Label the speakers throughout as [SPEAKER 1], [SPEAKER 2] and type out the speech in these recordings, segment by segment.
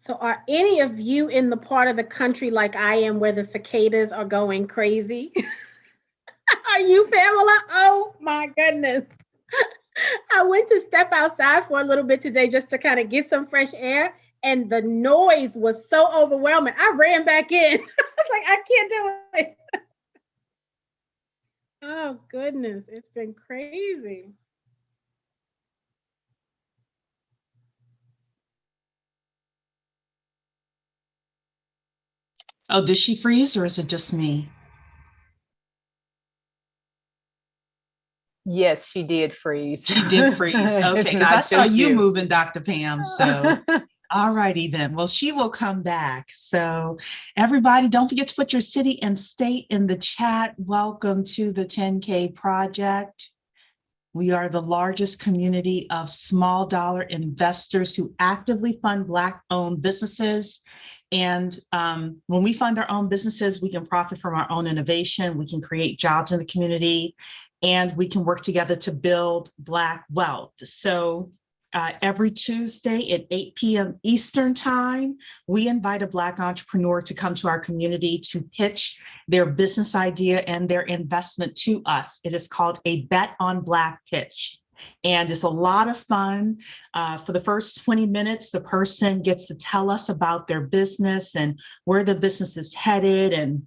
[SPEAKER 1] So are any of you in the part of the country like I am where the cicadas are going crazy? Are you, Pamela? Oh my goodness. I went to step outside for a little bit today just to kind of get some fresh air, and the noise was so overwhelming. I ran back in. I was like, I can't do it. Oh goodness, it's been crazy.
[SPEAKER 2] Oh, did she freeze or is it just me?
[SPEAKER 3] Yes, she did freeze.
[SPEAKER 2] She did freeze.
[SPEAKER 3] It's
[SPEAKER 2] Okay, because I
[SPEAKER 3] not
[SPEAKER 2] saw
[SPEAKER 3] just
[SPEAKER 2] you
[SPEAKER 3] you.
[SPEAKER 2] moving, Dr. Pam. So, all righty then. Well, she will come back. So, everybody, don't forget to put your city and state in the chat. Welcome to the 10K Project. We are the largest community of small dollar investors who actively fund Black-owned businesses. And when we fund our own businesses, we can profit from our own innovation, we can create jobs in the community, and we can work together to build Black wealth. So every Tuesday at 8 p.m. Eastern Time, we invite a Black entrepreneur to come to our community to pitch their business idea and their investment to us. It is called a Bet on Black pitch. And it's a lot of fun. For the first 20 minutes, the person gets to tell us about their business and where the business is headed, and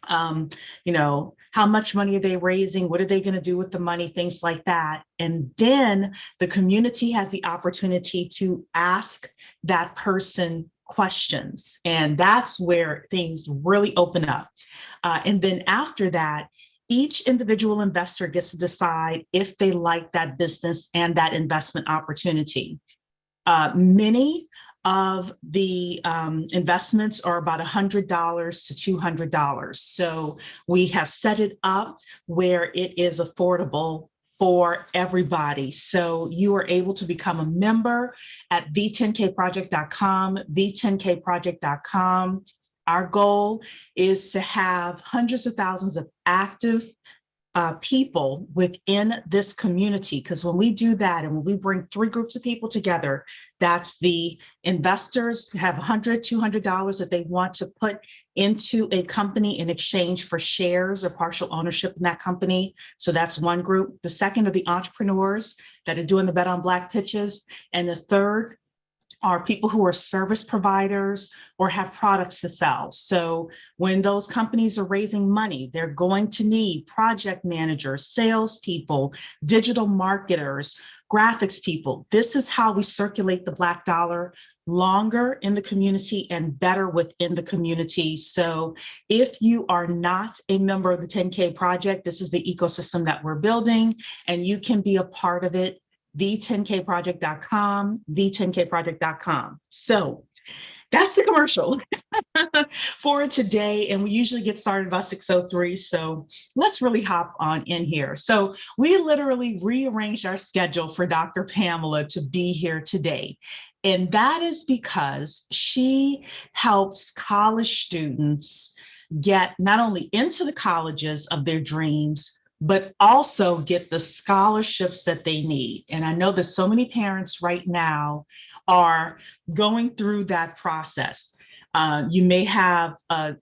[SPEAKER 2] how much money are they raising? What are they going to do with the money? Things like that. And then the community has the opportunity to ask that person questions. And that's where things really open up. And then after that, each individual investor gets to decide if they like that business and that investment opportunity. Many of the investments are about $100 to $200. So we have set it up where it is affordable for everybody. So you are able to become a member at the10kproject.com, the10kproject.com. Our goal is to have hundreds of thousands of active people within this community, because when we do that and when we bring three groups of people together, that's the investors have $100, $200 that they want to put into a company in exchange for shares or partial ownership in that company. So that's one group. The second are the entrepreneurs that are doing the Bet on Black pitches. And the third are people who are service providers or have products to sell. So when those companies are raising money, they're going to need project managers, salespeople, digital marketers, graphics people. This is how we circulate the Black dollar longer in the community and better within the community. So if you are not a member of the 10K Project, this is the ecosystem that we're building, and you can be a part of it. The10kproject.com, the10kproject.com. So that's the commercial for today. And we usually get started about 6:03. So let's really hop on in here. So we literally rearranged our schedule for Dr. Pamela to be here today. And that is because she helps college students get not only into the colleges of their dreams, but also get the scholarships that they need. And I know that so many parents right now are going through that process. You may have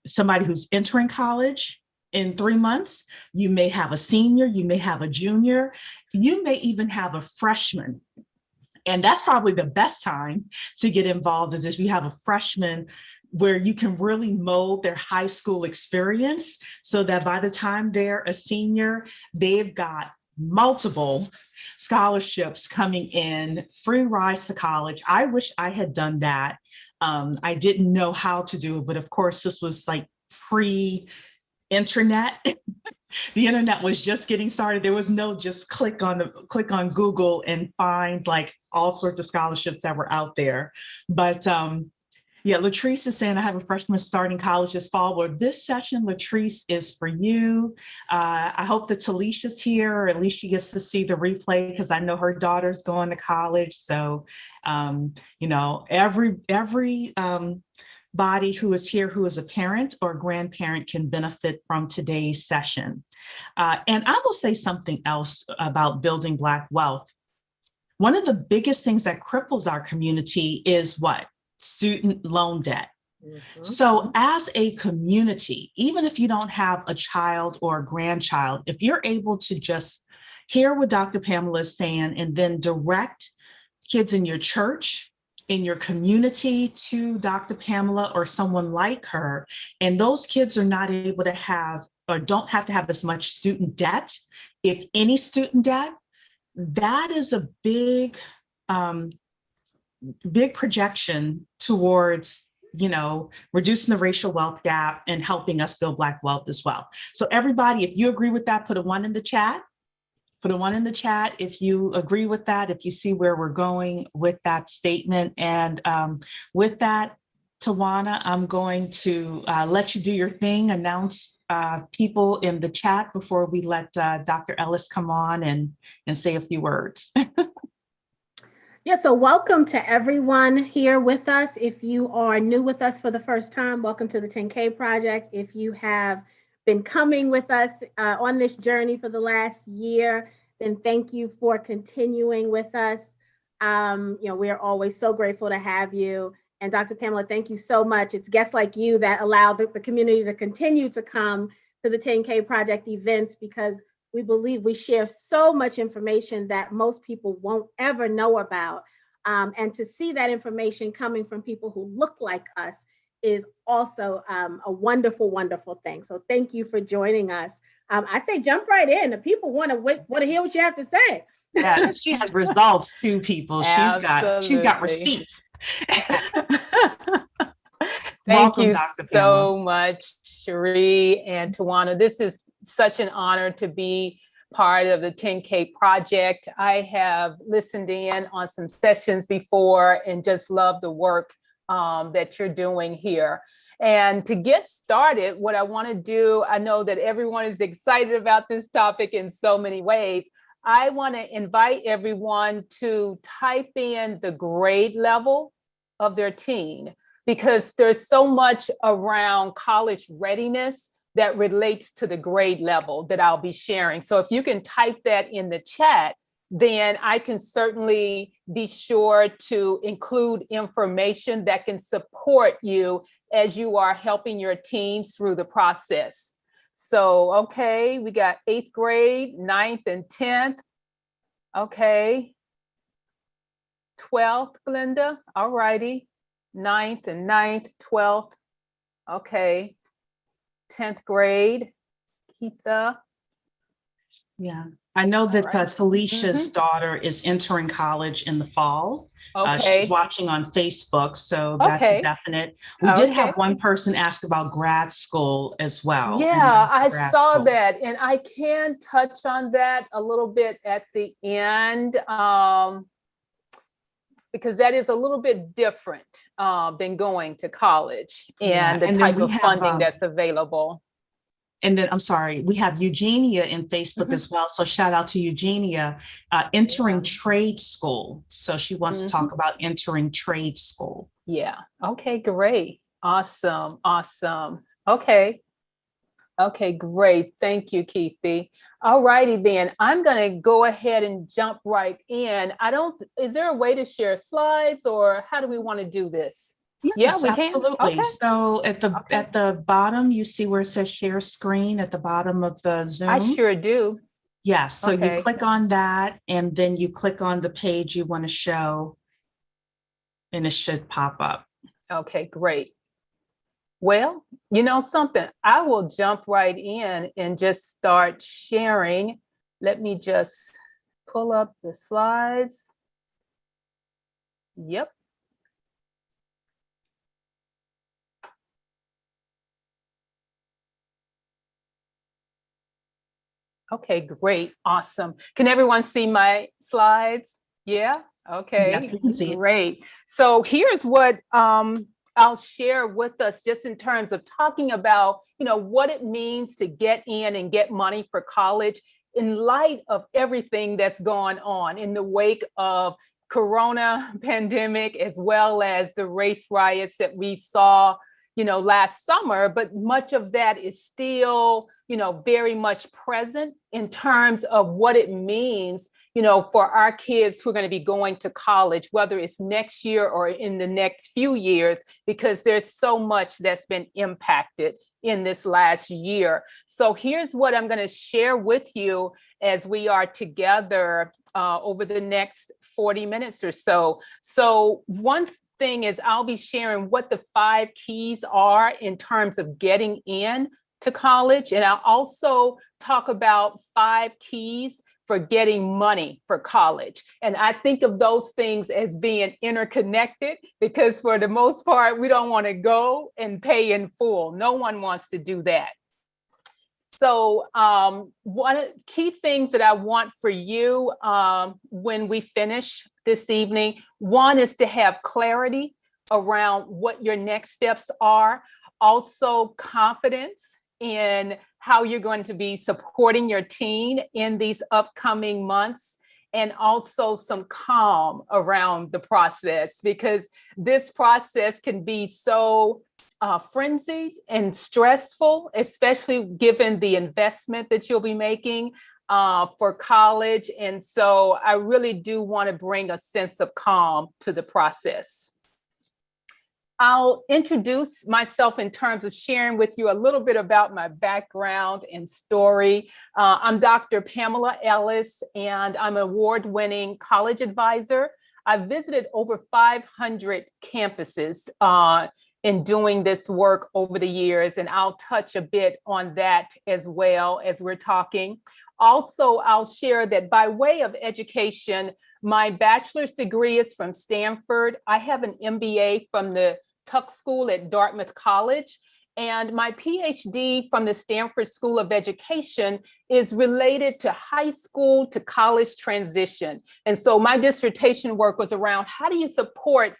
[SPEAKER 2] somebody who's entering college in 3 months. You may have a senior, you may have a junior, you may even have a freshman. And that's probably the best time to get involved, is if you have a freshman where you can really mold their high school experience so that by the time they're a senior, they've got multiple scholarships coming in, free rides to college. I wish I had done that. I didn't know how to do it, but of course, this was like pre-internet. The internet was just getting started. There was no just click on Google and find like all sorts of scholarships that were out there. But yeah, Latrice is saying I have a freshman starting college this fall. Well, this session, Latrice, is for you. I hope that Talisha's here, or at least she gets to see the replay, because I know her daughter's going to college. So, every body who is here who is a parent or grandparent can benefit from today's session. And I will say something else about building Black wealth. One of the biggest things that cripples our community is what? student loan debt.
[SPEAKER 1] Mhm.
[SPEAKER 2] So as a community, even if you don't have a child or a grandchild, if you're able to just hear what Dr. Pamela is saying and then direct kids in your church, in your community to Dr. Pamela or someone like her, and those kids are not able to have or don't have to have as much student debt, if any student debt, that is a um, big projection towards reducing the racial wealth gap and helping us build Black wealth as well. So everybody, if you agree with that, put a 1 in the chat. Put a 1 in the chat if you agree with that, if you see where we're going with that statement. And with that, Tawana, I'm going to let you do your thing, announce people in the chat before we let Dr. Ellis come on and say a few words.
[SPEAKER 1] Yeah, so welcome to everyone here with us. If you are new with us for the first time, welcome to the 10K Project. If you have been coming with us on this journey for the last year, then thank you for continuing with us. We're always so grateful to have you. And Dr. Pamela, thank you so much. It's guests like you that allow the community to continue to come to the 10K Project events, because we believe we share so much information that most people won't ever know about. And to see that information coming from people who look like us is also a wonderful, wonderful thing. So thank you for joining us. I say jump right in. The people want to hear what you have to say.
[SPEAKER 2] Yeah, she has results too, people. She's got receipts.
[SPEAKER 3] Thank
[SPEAKER 2] Welcome,
[SPEAKER 3] you
[SPEAKER 2] Dr.
[SPEAKER 3] so
[SPEAKER 2] Pamela.
[SPEAKER 3] much, Cherie and Tawana. This is such an honor to be part of the 10K Project. I have listened in on some sessions before and just love the work that you're doing here. And to get started, what I want to do, I know that everyone is excited about this topic in so many ways. I want to invite everyone to type in the grade level of their teen, because there's so much around college readiness that relates to the grade level that I'll be sharing. So if you can type that in the chat, then I can certainly be sure to include information that can support you as you are helping your teens through the process. So, okay, we got 8th grade, 9th and 10th. Okay. 12th, Glenda. All righty. 9th and 9th, 12th. Okay. 10th grade, Keitha.
[SPEAKER 2] Yeah, I know that Felicia's daughter is entering college in the fall.
[SPEAKER 3] Okay.
[SPEAKER 2] She's watching on Facebook, so that's a definite. We did have one person ask about grad school as well.
[SPEAKER 3] Yeah, I saw that, and I can touch on that a little bit at the end, because that is a little bit different than going to college and the type of funding that's available.
[SPEAKER 2] And then, I'm sorry, we have Eugenia in Facebook as well. So shout out to Eugenia, entering trade school. So she wants to talk about entering trade school.
[SPEAKER 3] Yeah. Okay, great. Awesome. Awesome. Okay. Okay, great. Thank you, Keithy. All righty, then I'm going to go ahead and jump right in. Is there a way to share slides, or how do we want to do this?
[SPEAKER 2] Yes, we absolutely can. Okay. So at the bottom, you see where it says share screen at the bottom of the Zoom?
[SPEAKER 3] I sure do.
[SPEAKER 2] Yes. So you click on that, and then you click on the page you want to show, and it should pop up.
[SPEAKER 3] Okay, great. Well, you know something, I will jump right in and just start sharing. Let me just pull up the slides. Yep. Okay, great. Awesome. Can everyone see my slides? Yeah. Okay.
[SPEAKER 2] Yes, we can see it.
[SPEAKER 3] Great. So here's what I'll share with us, just in terms of talking about, what it means to get in and get money for college in light of everything that's gone on in the wake of Corona pandemic, as well as the race riots that we saw, last summer. But much of that is still very much present in terms of what it means, for our kids who are going to be going to college, whether it's next year or in the next few years, because there's so much that's been impacted in this last year. So here's what I'm going to share with you as we are together over the next 40 minutes or so. So one thing is I'll be sharing what the 5 keys are in terms of getting in to college. And I'll also talk about 5 keys for getting money for college. And I think of those things as being interconnected, because for the most part, we don't want to go and pay in full. No one wants to do that. So one of the key things that I want for you when we finish this evening, one is to have clarity around what your next steps are, also confidence in how you're going to be supporting your teen in these upcoming months, and also some calm around the process, because this process can be so frenzied and stressful, especially given the investment that you'll be making for college. And so I really do want to bring a sense of calm to the process. I'll introduce myself in terms of sharing with you a little bit about my background and story. I'm Dr. Pamela Ellis, and I'm an award-winning college advisor. I've visited over 500 campuses in doing this work over the years, and I'll touch a bit on that as well as we're talking. Also, I'll share that by way of education, my bachelor's degree is from Stanford. I have an MBA from the Tuck School at Dartmouth College, and my PhD from the Stanford School of Education is related to high school to college transition. And so my dissertation work was around how do you support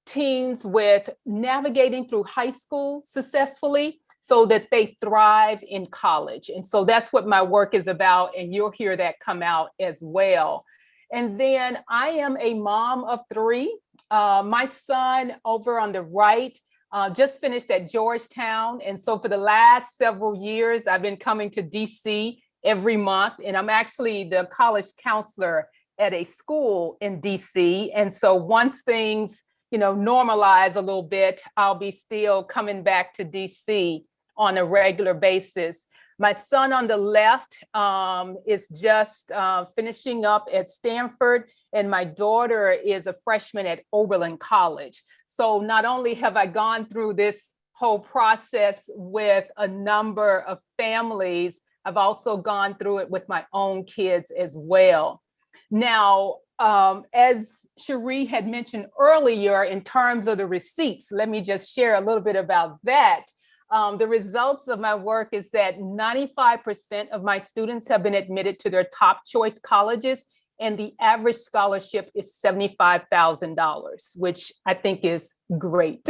[SPEAKER 3] teens with navigating through high school successfully so that they thrive in college. And so that's what my work is about, and you'll hear that come out as well. And then I am a mom of 3. My son over on the right just finished at Georgetown. And so for the last several years, I've been coming to DC every month, and I'm actually the college counselor at a school in DC. And so once things, normalize a little bit, I'll be still coming back to DC on a regular basis. My son on the left is just finishing up at Stanford, and my daughter is a freshman at Oberlin College. So not only have I gone through this whole process with a number of families, I've also gone through it with my own kids as well. Now, as Cherie had mentioned earlier, in terms of the receipts, let me just share a little bit about that. The results of my work is that 95% of my students have been admitted to their top choice colleges, and the average scholarship is $75,000, which I think is great.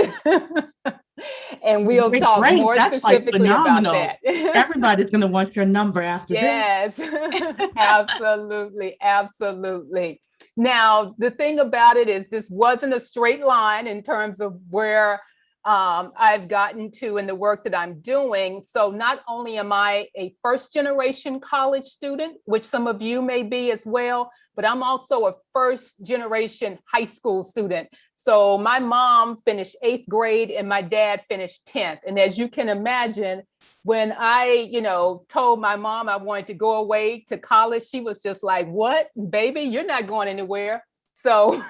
[SPEAKER 3] And we'll talk more
[SPEAKER 2] That's
[SPEAKER 3] specifically about that.
[SPEAKER 2] Everybody's going to want your number after this.
[SPEAKER 3] Yes, absolutely, absolutely. Now, the thing about it is this wasn't a straight line in terms of where I've gotten to in the work that I'm doing. So not only am I a first generation college student, which some of you may be as well, but I'm also a first generation high school student. So my mom finished 8th grade and my dad finished 10th. And as you can imagine, when I, told my mom I wanted to go away to college, she was just like, "What, baby, you're not going anywhere." So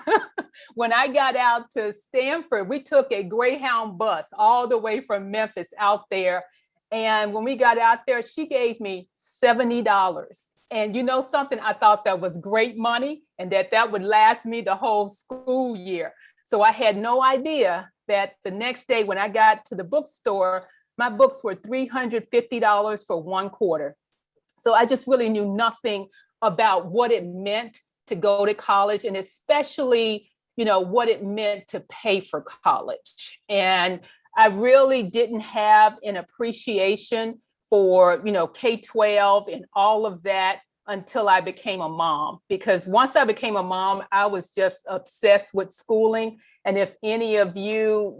[SPEAKER 3] when I got out to Stanford, we took a Greyhound bus all the way from Memphis out there. And when we got out there, she gave me $70. And you know something, I thought that was great money and that would last me the whole school year. So I had no idea that the next day when I got to the bookstore, my books were $350 for 1 quarter. So I just really knew nothing about what it meant to go to college, and especially, what it meant to pay for college. And I really didn't have an appreciation for, K-12 and all of that until I became a mom. Because once I became a mom, I was just obsessed with schooling. And if any of you,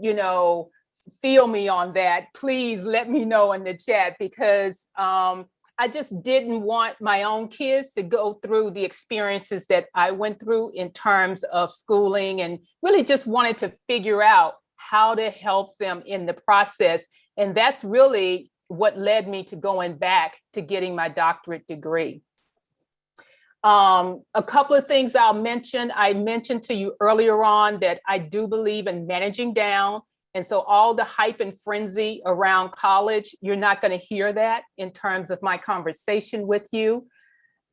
[SPEAKER 3] feel me on that, please let me know in the chat, because I just didn't want my own kids to go through the experiences that I went through in terms of schooling, and really just wanted to figure out how to help them in the process. And that's really what led me to going back to getting my doctorate degree. A couple of things I'll mention. I mentioned to you earlier on that I do believe in managing down. And so all the hype and frenzy around college, you're not going to hear that in terms of my conversation with you.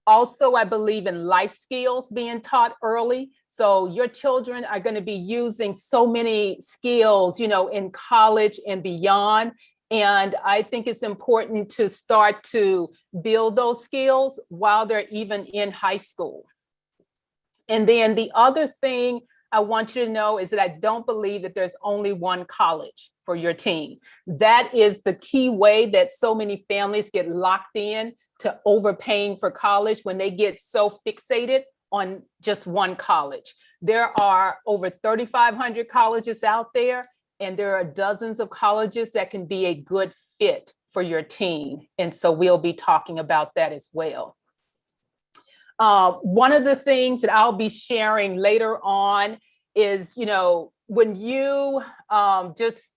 [SPEAKER 3] Also, I believe in life skills being taught early. So your children are going to be using so many skills, in college and beyond. And I think it's important to start to build those skills while they're even in high school. And then the other thing I want you to know is that I don't believe that there's only one college for your teen. That is the key way that so many families get locked in to overpaying for college, when they get so fixated on just one college. There are over 3,500 colleges out there, and there are dozens of colleges that can be a good fit for your teen. And so we'll be talking about that as well. One of the things that I'll be sharing later on is, when you just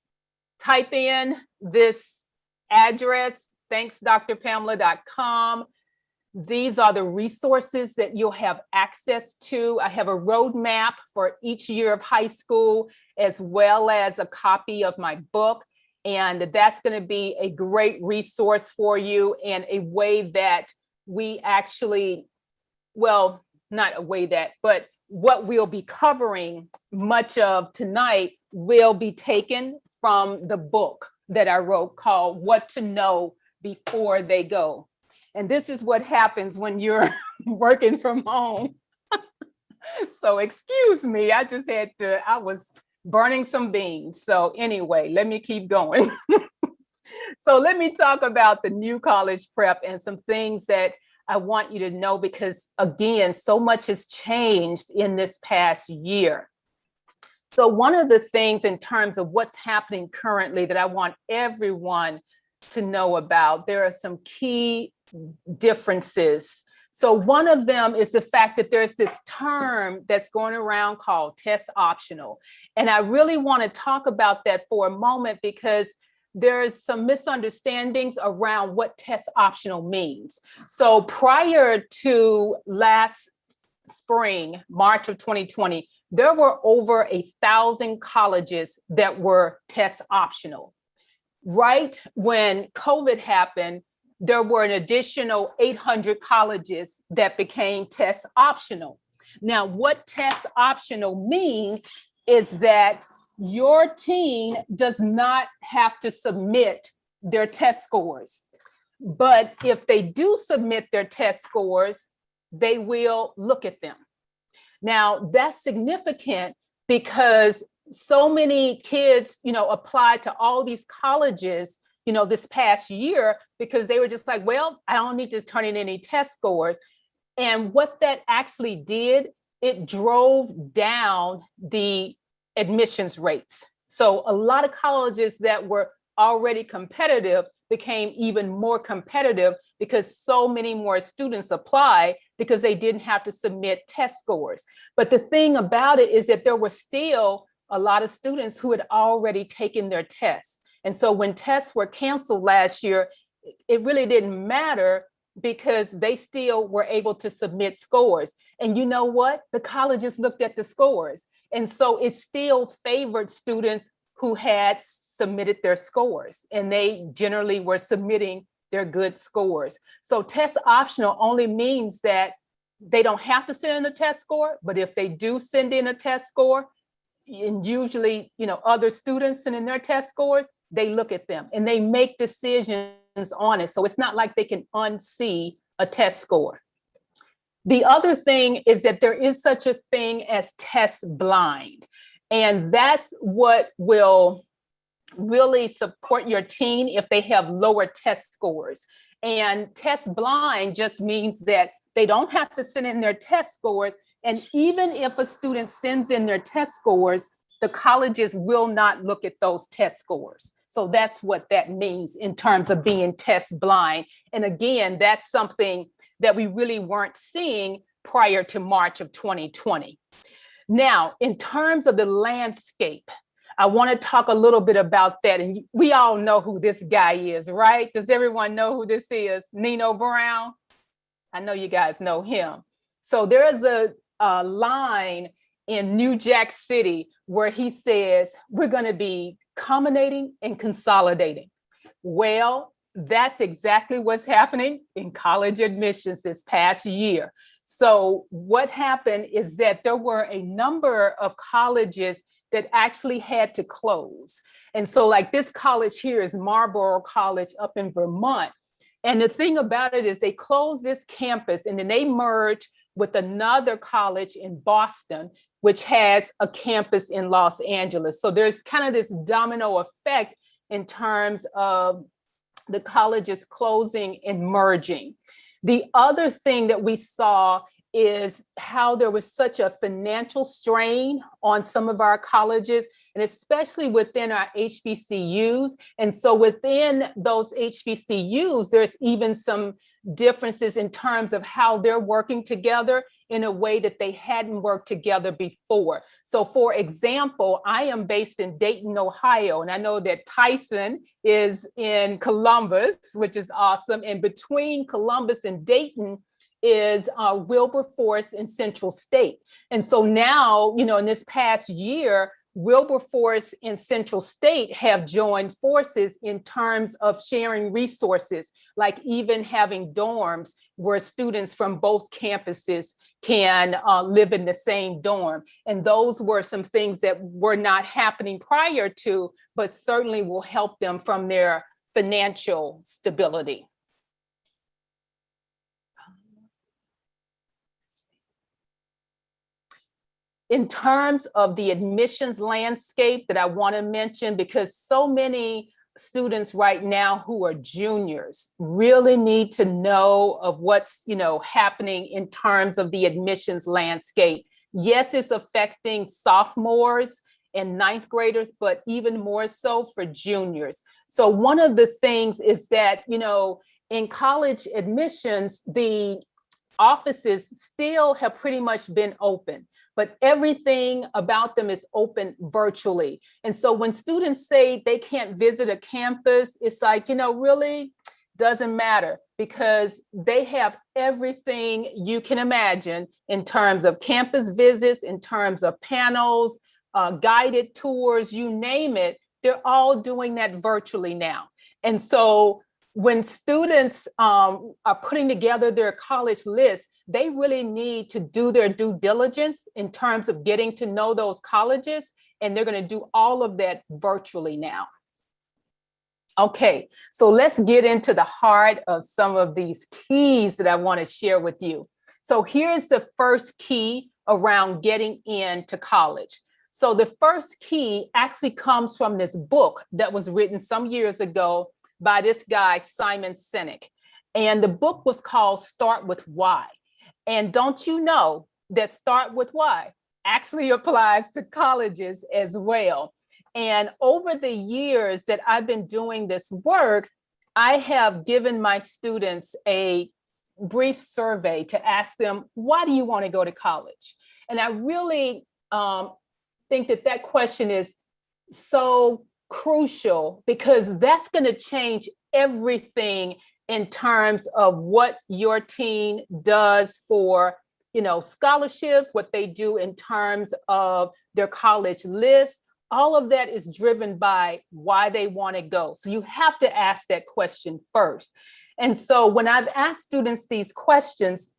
[SPEAKER 3] type in this address, thanksdrpamela.com, these are the resources that you'll have access to. I have a roadmap for each year of high school, as well as a copy of my book. And that's going to be a great resource for you, and a way that we actually, well, not a way that, but what we'll be covering much of tonight will be taken from the book that I wrote called What to Know Before They Go. And this is what happens when you're working from home. So excuse me, I was burning some beans. So anyway, let me keep going. So let me talk about the new college prep and some things that I want you to know, because again, so much has changed in this past year. So one of the things in terms of what's happening currently that I want everyone to know about, there are some key differences. So one of them is the fact that there's this term that's going around called test optional. And I really want to talk about that for a moment, because there's some misunderstandings around what test optional means. So prior to last spring, March of 2020, there were over 1,000 colleges that were test optional. Right when COVID happened, there were an additional 800 colleges that became test optional. Now, what test optional means is that your teen does not have to submit their test scores. But if they do submit their test scores, they will look at them. Now, that's significant because so many kids, applied to all these colleges, this past year, because they were just like, well, I don't need to turn in any test scores. And what that actually did, it drove down the admissions rates. So a lot of colleges that were already competitive became even more competitive because so many more students applied because they didn't have to submit test scores. But the thing about it is that there were still a lot of students who had already taken their tests. And so when tests were canceled last year, it really didn't matter because they still were able to submit scores. And you know what? The colleges looked at the scores. And so it still favored students who had submitted their scores, and they generally were submitting their good scores. So test optional only means that they don't have to send in a test score, but if they do send in a test score, and usually, other students send in their test scores, they look at them and they make decisions on it. So it's not like they can unsee a test score. The other thing is that there is such a thing as test blind. And that's what will really support your teen if they have lower test scores. And test blind just means that they don't have to send in their test scores. And even if a student sends in their test scores, the colleges will not look at those test scores. So that's what that means in terms of being test blind. And again, that's something that we really weren't seeing prior to March of 2020. Now, in terms of the landscape, I want to talk a little bit about that. And we all know who this guy is, right? Does everyone know who this is? Nino Brown? I know you guys know him. So there is a line in New Jack City where he says, we're going to be culminating and consolidating. Well, that's exactly what's happening in college admissions this past year. So what happened is that there were a number of colleges that actually had to close. And so like this college here is Marlborough College up in Vermont. And the thing about it is they closed this campus and then they merged with another college in Boston, which has a campus in Los Angeles. So there's kind of this domino effect in terms of the colleges closing and merging. The other thing that we saw is how there was such a financial strain on some of our colleges, and especially within our HBCUs. And so within those HBCUs, there's even some differences in terms of how they're working together in a way that they hadn't worked together before. So for example, I am based in Dayton, Ohio, and I know that Tyson is in Columbus, which is awesome. And between Columbus and Dayton is Wilberforce and Central State. And so now, you know, in this past year, Wilberforce and Central State have joined forces in terms of sharing resources, like even having dorms where students from both campuses can live in the same dorm. And those were some things that were not happening prior to, but certainly will help them from their financial stability. In terms of the admissions landscape that I want to mention, because so many students right now who are juniors really need to know of what's, you know, happening in terms of the admissions landscape. Yes, it's affecting sophomores and ninth graders, but even more so for juniors. So one of the things is that, you know, in college admissions, the offices still have pretty much been open, but everything about them is open virtually. And so when students say they can't visit a campus, it's like, you know, really doesn't matter, because they have everything you can imagine in terms of campus visits, in terms of panels, guided tours, you name it, they're all doing that virtually now. And so when students are putting together their college list, they really need to do their due diligence in terms of getting to know those colleges, and they're going to do all of that virtually now. Okay, so let's get into the heart of some of these keys that I want to share with you. So here's the first key around getting into college. So the first key actually comes from this book that was written some years ago by this guy, Simon Sinek. And the book was called Start With Why. And don't you know that Start With Why actually applies to colleges as well. And over the years that I've been doing this work, I have given my students a brief survey to ask them, why do you want to go to college? And I really think that that question is so crucial, because that's going to change everything in terms of what your teen does for, you know, scholarships, what they do in terms of their college list. All of that is driven by why they want to go. So you have to ask that question first. And so when I've asked students these questions,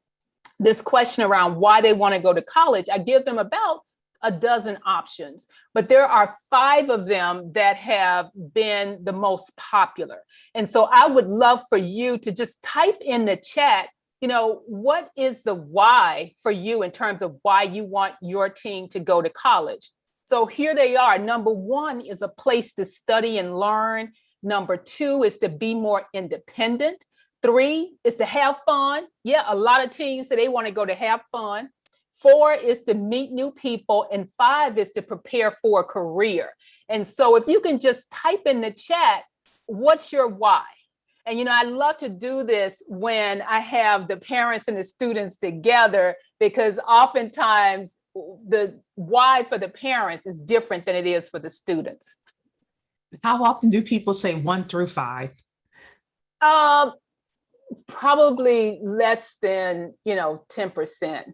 [SPEAKER 3] this question around why they want to go to college, I give them about a dozen options, but there are 5 of them that have been the most popular. And so I would love for you to just type in the chat, you know, what is the why for you in terms of why you want your teen to go to college? So here they are. Number 1 is a place to study and learn. Number 2 is to be more independent. 3 is to have fun. Yeah, a lot of teens say they want to go to have fun. 4 is to meet new people, and 5 is to prepare for a career. And so if you can just type in the chat, what's your why? And, I love to do this when I have the parents and the students together, because oftentimes the why for the parents is different than it is for the students.
[SPEAKER 2] How often do people say 1 through 5?
[SPEAKER 3] Probably less than, 10%.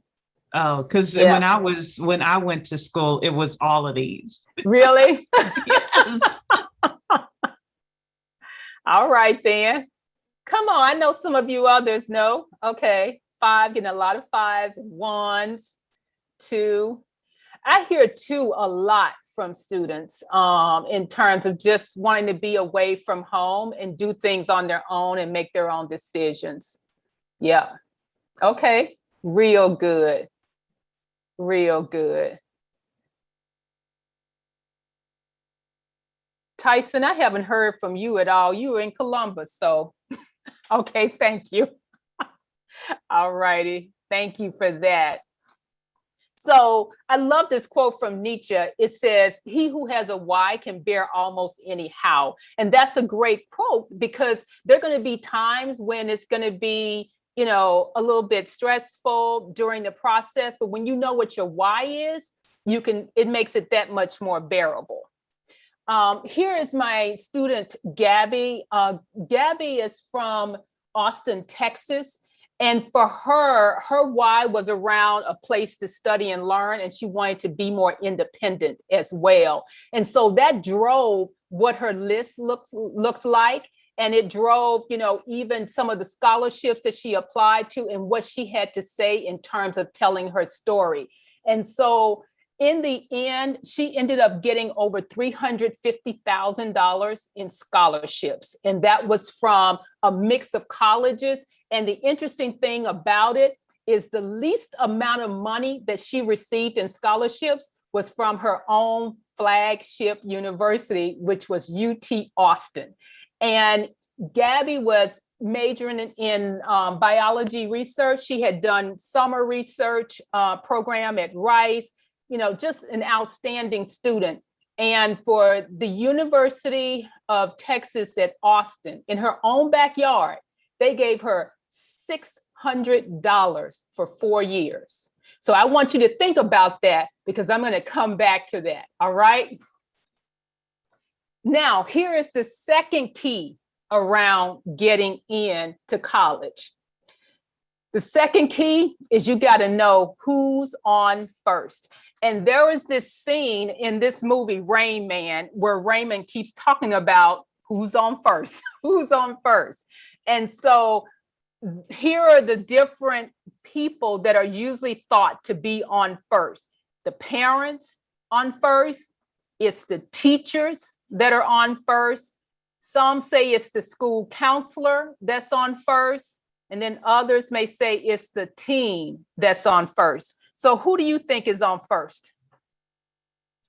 [SPEAKER 2] Oh, because when I went to school, it was all of these.
[SPEAKER 3] Really?
[SPEAKER 2] Yes.
[SPEAKER 3] All right, then. Come on. I know some of you others know. Okay. 5, getting a lot of 5s, 1s, 2. I hear 2 a lot from students in terms of just wanting to be away from home and do things on their own and make their own decisions. Yeah. Okay. Real good. Real good. Tyson, I haven't heard from you at all. You were in Columbus, so okay, thank you. All righty, thank you for that. So I love this quote from Nietzsche. It says, "He who has a why can bear almost any how." And that's a great quote, because there are going to be times when it's going to be, a little bit stressful during the process. But when you know what your why is, it makes it that much more bearable. Here is my student, Gabby. Gabby is from Austin, Texas. And for her why was around a place to study and learn, and she wanted to be more independent as well. And so that drove what her list looked like. And it drove, even some of the scholarships that she applied to and what she had to say in terms of telling her story. And so in the end, she ended up getting over $350,000 in scholarships. And that was from a mix of colleges. And the interesting thing about it is the least amount of money that she received in scholarships was from her own flagship university, which was UT Austin. And Gabby was majoring in biology research. She had done summer research program at Rice, just an outstanding student. And for the University of Texas at Austin, in her own backyard, they gave her $600 for 4 years. So I want you to think about that, because I'm going to come back to that. All right. Now, here is the second key around getting into college. The second key is you got to know who's on first. And there is this scene in this movie, Rain Man, where Raymond keeps talking about who's on first, who's on first. And so here are the different people that are usually thought to be on first. The parents on first, it's the teachers that are on first. Some say it's the school counselor that's on first. And then others may say it's the teen that's on first. So who do you think is on first?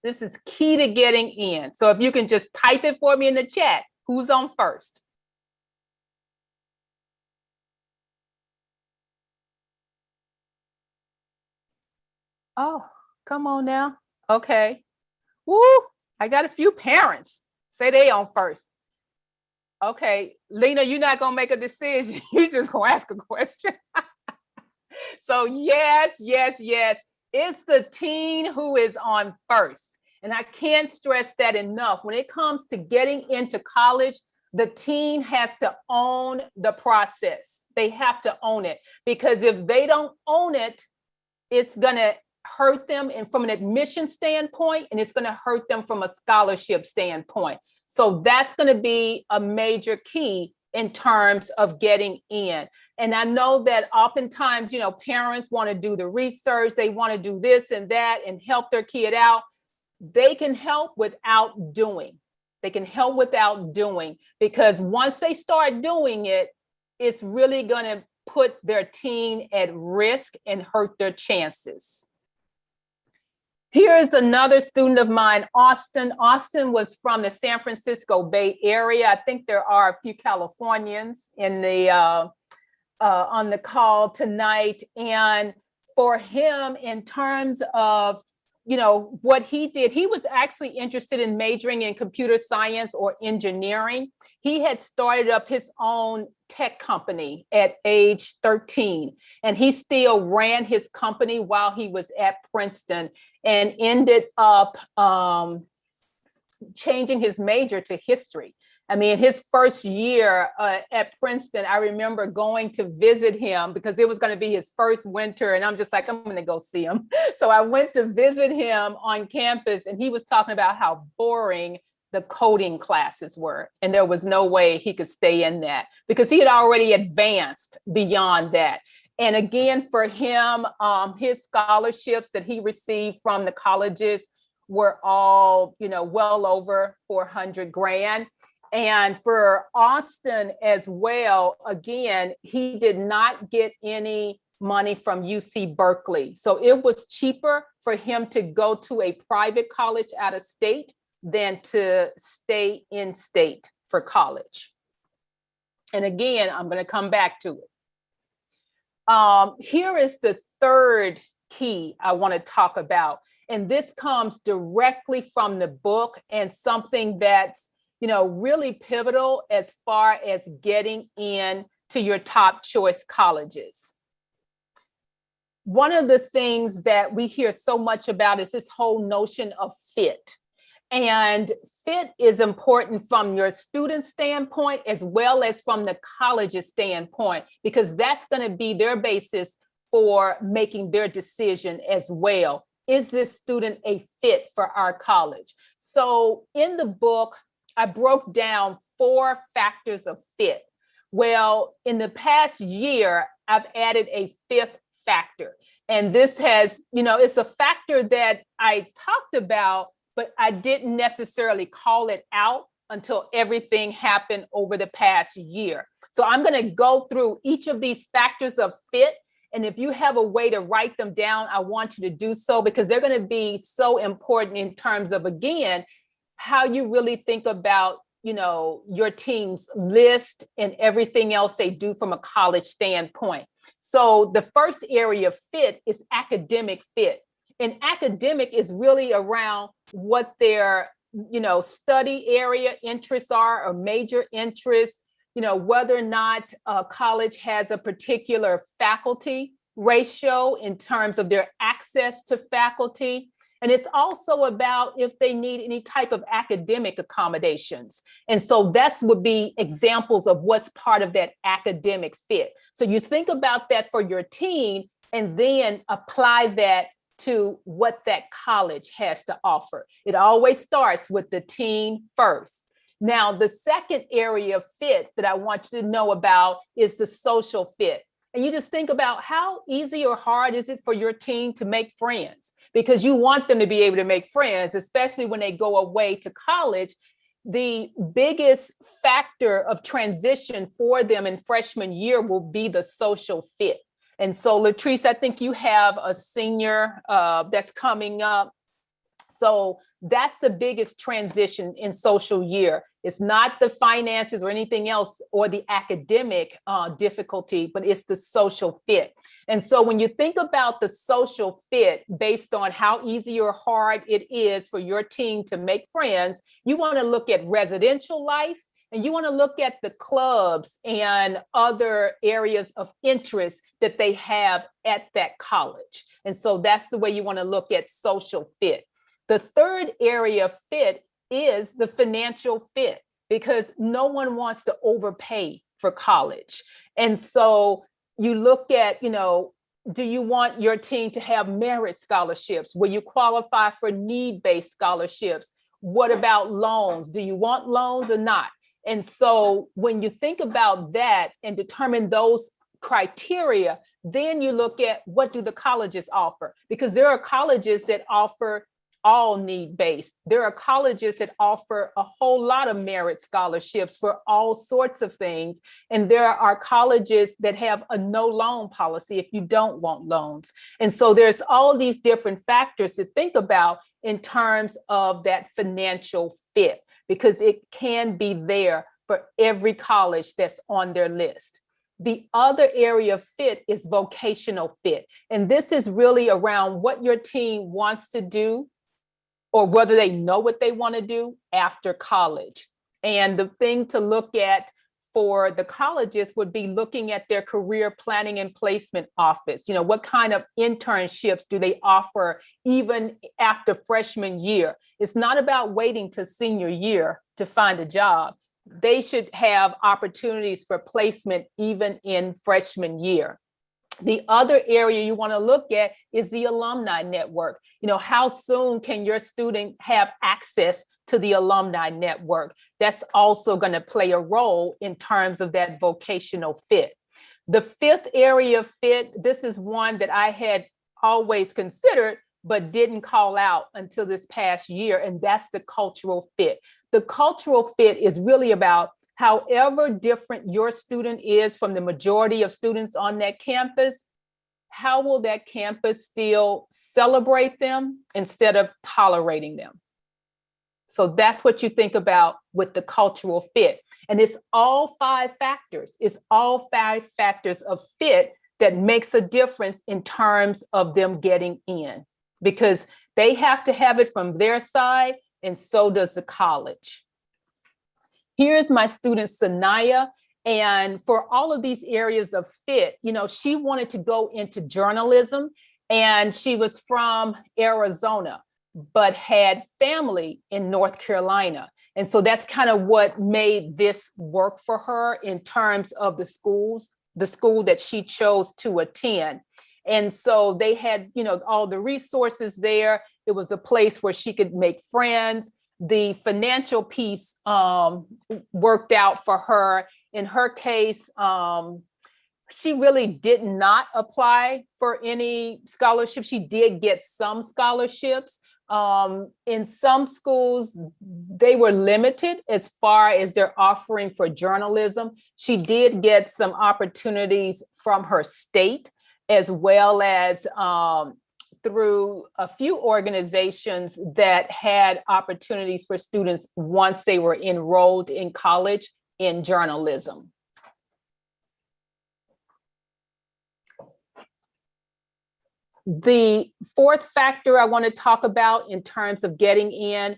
[SPEAKER 3] This is key to getting in. So if you can just type it for me in the chat, who's on first? Oh, come on now. Okay. Woo, I got a few parents say they on first. Okay, Lena, you're not gonna make a decision. You're just gonna ask a question. So yes. It's the teen who is on first. And I can't stress that enough. When it comes to getting into college, the teen has to own the process. They have to own it, because if they don't own it, it's gonna hurt them and from an admission standpoint, and it's going to hurt them from a scholarship standpoint. So that's going to be a major key in terms of getting in. And I know that oftentimes, parents want to do the research, they want to do this and that and help their kid out. They can help without doing. They can help without doing, because once they start doing it, it's really going to put their teen at risk and hurt their chances. Here's another student of mine, Austin. Austin was from the San Francisco Bay Area. I think there are a few Californians in the on the call tonight. And for him, in terms of, what he did, he was actually interested in majoring in computer science or engineering. He had started up his own tech company at age 13, and he still ran his company while he was at Princeton, and ended up changing his major to history. I mean, his first year at Princeton, I remember going to visit him because it was going to be his first winter. And I'm just like, I'm going to go see him. So I went to visit him on campus, and he was talking about how boring the coding classes were. And there was no way he could stay in that because he had already advanced beyond that. And again, for him, his scholarships that he received from the colleges were all, well over 400 grand. And for Austin as well, again, he did not get any money from UC Berkeley. So it was cheaper for him to go to a private college out of state than to stay in state for college. And again, I'm going to come back to it. Here is the third key I want to talk about. And this comes directly from the book, and something that's really pivotal as far as getting in to your top choice colleges. One of the things that we hear so much about is this whole notion of fit. And fit is important from your student standpoint as well as from the college's standpoint, because that's going to be their basis for making their decision as well. Is this student a fit for our college? So in the book, I broke down 4 factors of fit. Well, in the past year, I've added a 5th factor. And this has, it's a factor that I talked about, but I didn't necessarily call it out until everything happened over the past year. So I'm going to go through each of these factors of fit. And if you have a way to write them down, I want you to do so, because they're going to be so important in terms of, again, how you really think about, your team's list and everything else they do from a college standpoint. So the first area of fit is academic fit. And academic is really around what their, study area interests are, or major interests, whether or not a college has a particular faculty ratio in terms of their access to faculty. And it's also about if they need any type of academic accommodations. And so that's would be examples of what's part of that academic fit. So you think about that for your team, and then apply that to what that college has to offer. It always starts with the team first. Now, the second area of fit that I want you to know about is the social fit. And you just think about how easy or hard is it for your team to make friends, because you want them to be able to make friends, especially when they go away to college. The biggest factor of transition for them in freshman year will be the social fit. And so, Latrice, I think you have a senior that's coming up. So that's the biggest transition in social year. It's not the finances or anything else or the academic difficulty, but it's the social fit. And so when you think about the social fit based on how easy or hard it is for your team to make friends, you want to look at residential life, and you want to look at the clubs and other areas of interest that they have at that college. And so that's the way you want to look at social fit. The third area of fit is the financial fit, because no one wants to overpay for college. And so you look at, do you want your team to have merit scholarships? Will you qualify for need-based scholarships? What about loans? Do you want loans or not? And so when you think about that and determine those criteria, then you look at what do the colleges offer? Because there are colleges that offer all need-based. There are colleges that offer a whole lot of merit scholarships for all sorts of things. And there are colleges that have a no loan policy if you don't want loans. And so there's all these different factors to think about in terms of that financial fit, because it can be there for every college that's on their list. The other area of fit is vocational fit. And this is really around what your teen wants to do or whether they know what they want to do after college. And the thing to look at for the colleges would be looking at their career planning and placement office. You know, what kind of internships do they offer even after freshman year? It's not about waiting to senior year to find a job. They should have opportunities for placement even in freshman year. The other area you want to look at is the alumni network. You know, how soon can your student have access to the alumni network? That's also going to play a role in terms of that vocational fit. The fifth area of fit, this is one that I had always considered, but didn't call out until this past year, and that's the cultural fit. The cultural fit is really about however different your student is from the majority of students on that campus, how will that campus still celebrate them instead of tolerating them? So that's what you think about with the cultural fit. And it's all five factors. It's all five factors of fit that makes a difference in terms of them getting in, because they have to have it from their side, and so does the college. Here's my student, Sanaya. And for all of these areas of fit, you know, she wanted to go into journalism, and she was from Arizona, but had family in North Carolina. And so that's kind of what made this work for her in terms of the school that she chose to attend. And so they had, you know, all the resources there. It was a place where she could make friends. The financial piece worked out for her. In her case, she really did not apply for any scholarship. She did get some scholarships. In some schools, they were limited as far as their offering for journalism. She did get some opportunities from her state, as well as through a few organizations that had opportunities for students once they were enrolled in college in journalism. The fourth factor I want to talk about in terms of getting in,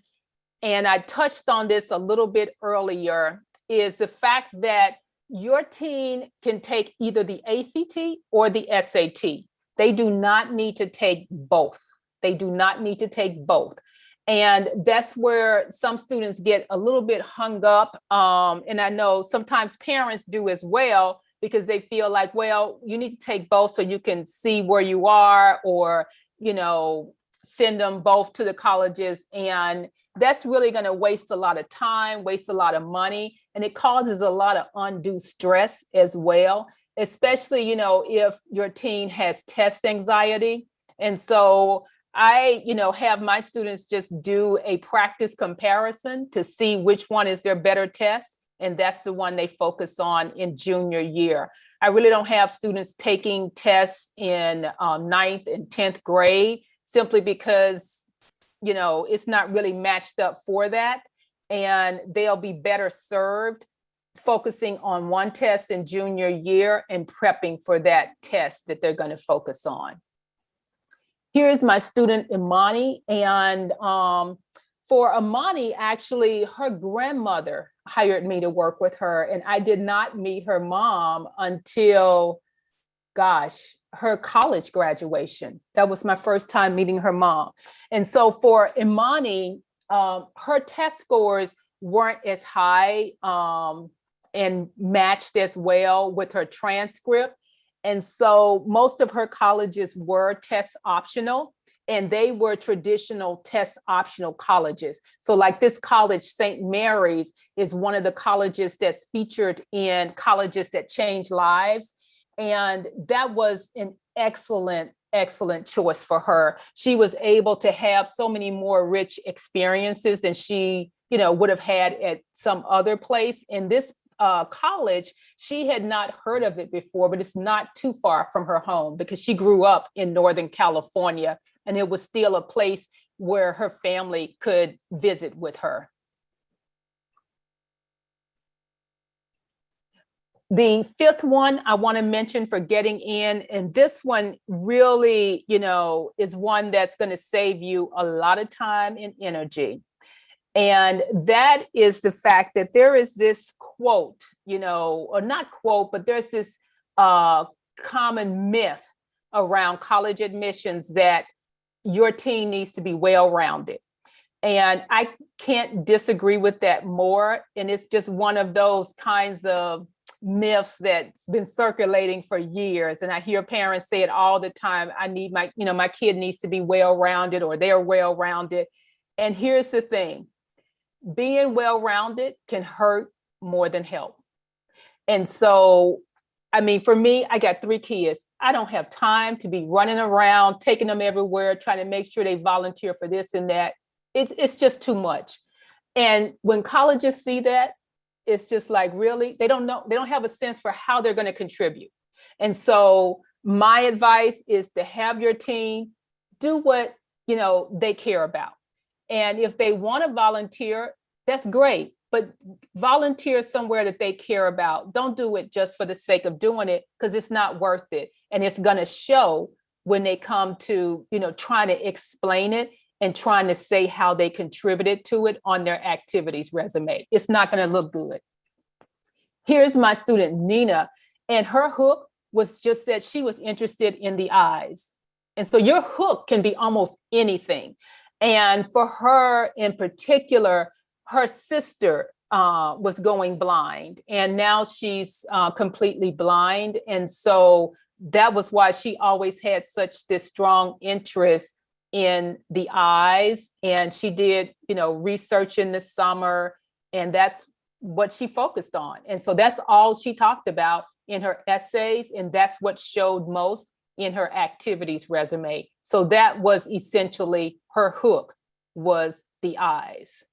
[SPEAKER 3] and I touched on this a little bit earlier, is the fact that your teen can take either the ACT or the SAT. They do not need to take both. They do not need to take both. And that's where some students get a little bit hung up. And I know sometimes parents do as well, because they feel like, well, you need to take both so you can see where you are, or, you know, send them both to the colleges. And that's really going to waste a lot of time, waste a lot of money. And it causes a lot of undue stress as well, especially, you know, if your teen has test anxiety. And so I, you know, have my students just do a practice comparison to see which one is their better test. And that's the one they focus on in junior year. I really don't have students taking tests in 9th and 10th grade, simply because, you know, it's not really matched up for that. And they'll be better served focusing on one test in junior year and prepping for that test that they're going to focus on. Here's my student, Imani. And for Imani, actually, her grandmother hired me to work with her. And I did not meet her mom until, her college graduation. That was my first time meeting her mom. And so for Imani, her test scores weren't as high and matched as well with her transcript. And so most of her colleges were test optional, and they were traditional test optional colleges. So like this college, St. Mary's, is one of the colleges that's featured in Colleges That Change Lives. And that was an excellent choice for her. She was able to have so many more rich experiences than she, you know, would have had at some other place. In this college, she had not heard of it before, but it's not too far from her home because she grew up in Northern California, and it was still a place where her family could visit with her. The fifth one I want to mention for getting in, and this one really, is one that's going to save you a lot of time and energy. And that is the fact that there is this quote, or not quote, but there's this common myth around college admissions that your teen needs to be well-rounded. And I can't disagree with that more. And it's just one of those kinds of myths that's been circulating for years. And I hear parents say it all the time. I need my kid needs to be well-rounded, or they're well-rounded. And here's the thing. Being well-rounded can hurt more than help. And so, for me, I got 3 kids. I don't have time to be running around, taking them everywhere, trying to make sure they volunteer for this and that. It's just too much. And when colleges see that, it's just like, really, they don't know, they don't have a sense for how they're going to contribute. And so my advice is to have your team do what, they care about. And if they want to volunteer, that's great, but volunteer somewhere that they care about. Don't do it just for the sake of doing it, because it's not worth it. And it's going to show when they come to, trying to explain it and trying to say how they contributed to it on their activities resume. It's not going to look good. Here's my student, Nina, and her hook was just that she was interested in the eyes. And so your hook can be almost anything. And for her in particular, her sister was going blind, and now she's completely blind. And so that was why she always had this strong interest in the eyes. And she did, research in the summer, and that's what she focused on. And so that's all she talked about in her essays, and that's what showed most in her activities resume. So that was essentially her hook, was the eyes.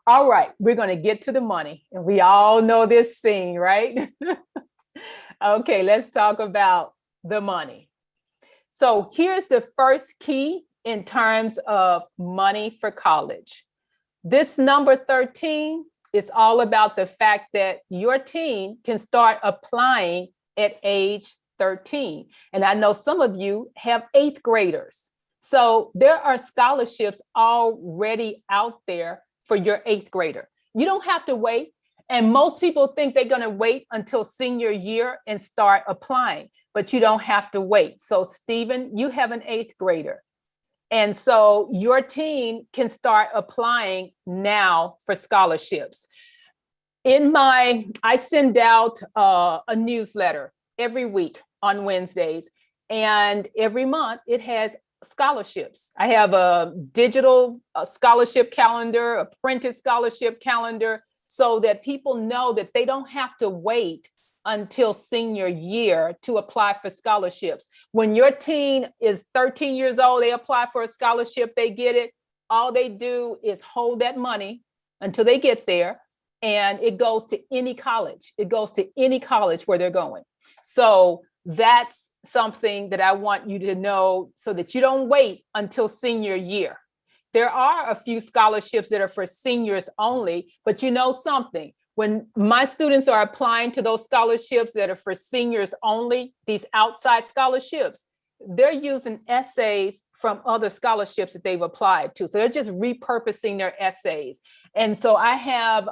[SPEAKER 3] All right, we're going to get to the money, and we all know this scene, right? Okay, let's talk about the money. So here's the first key in terms of money for college. This number 13 is all about the fact that your teen can start applying at age 13. And I know some of you have 8th graders. So there are scholarships already out there for your 8th grader. You don't have to wait. And most people think they're going to wait until senior year and start applying, but you don't have to wait. So Stephen, you have an 8th grader. And so your teen can start applying now for scholarships. I send out a newsletter every week on Wednesdays, and every month it has scholarships. I have a digital scholarship calendar, a printed scholarship calendar, so that people know that they don't have to wait until senior year to apply for scholarships. When your teen is 13 years old, they apply for a scholarship, they get it. All they do is hold that money until they get there, and it goes to any college. It goes to any college where they're going. So that's something that I want you to know, so that you don't wait until senior year. There are a few scholarships that are for seniors only, but you know something, when my students are applying to those scholarships that are for seniors only, these outside scholarships, they're using essays from other scholarships that they've applied to. So they're just repurposing their essays. And so I have,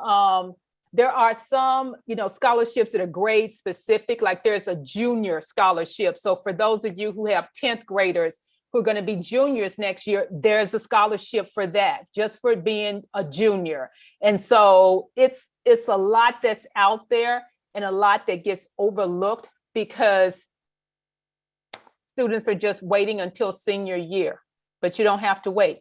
[SPEAKER 3] there are some, scholarships that are grade specific, like there's a junior scholarship. So for those of you who have 10th graders who are going to be juniors next year, there's a scholarship for that, just for being a junior. And so it's a lot that's out there, and a lot that gets overlooked because students are just waiting until senior year, but you don't have to wait.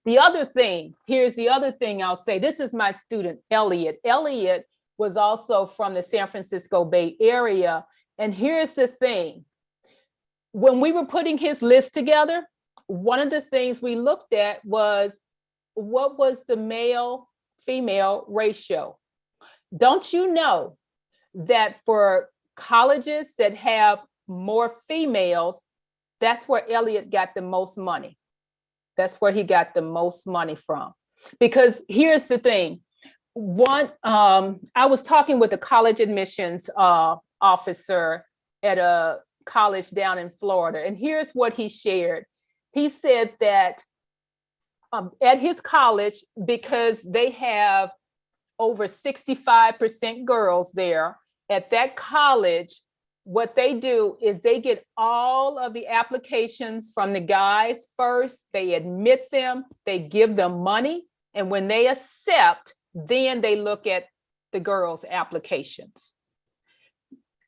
[SPEAKER 3] The other thing, here's the other thing I'll say. This is my student, Elliot. Elliot was also from the San Francisco Bay Area. And here's the thing. When we were putting his list together, one of the things we looked at was, what was the male-female ratio? Don't you know that for colleges that have more females, that's where Elliot got the most money. That's where he got the most money from. Because here's the thing, I was talking with a college admissions officer at a college down in Florida, and here's what he shared. He said that at his college, because they have over 65% girls there, at that college, what they do is they get all of the applications from the guys first, they admit them, they give them money, and when they accept, then they look at the girls' applications.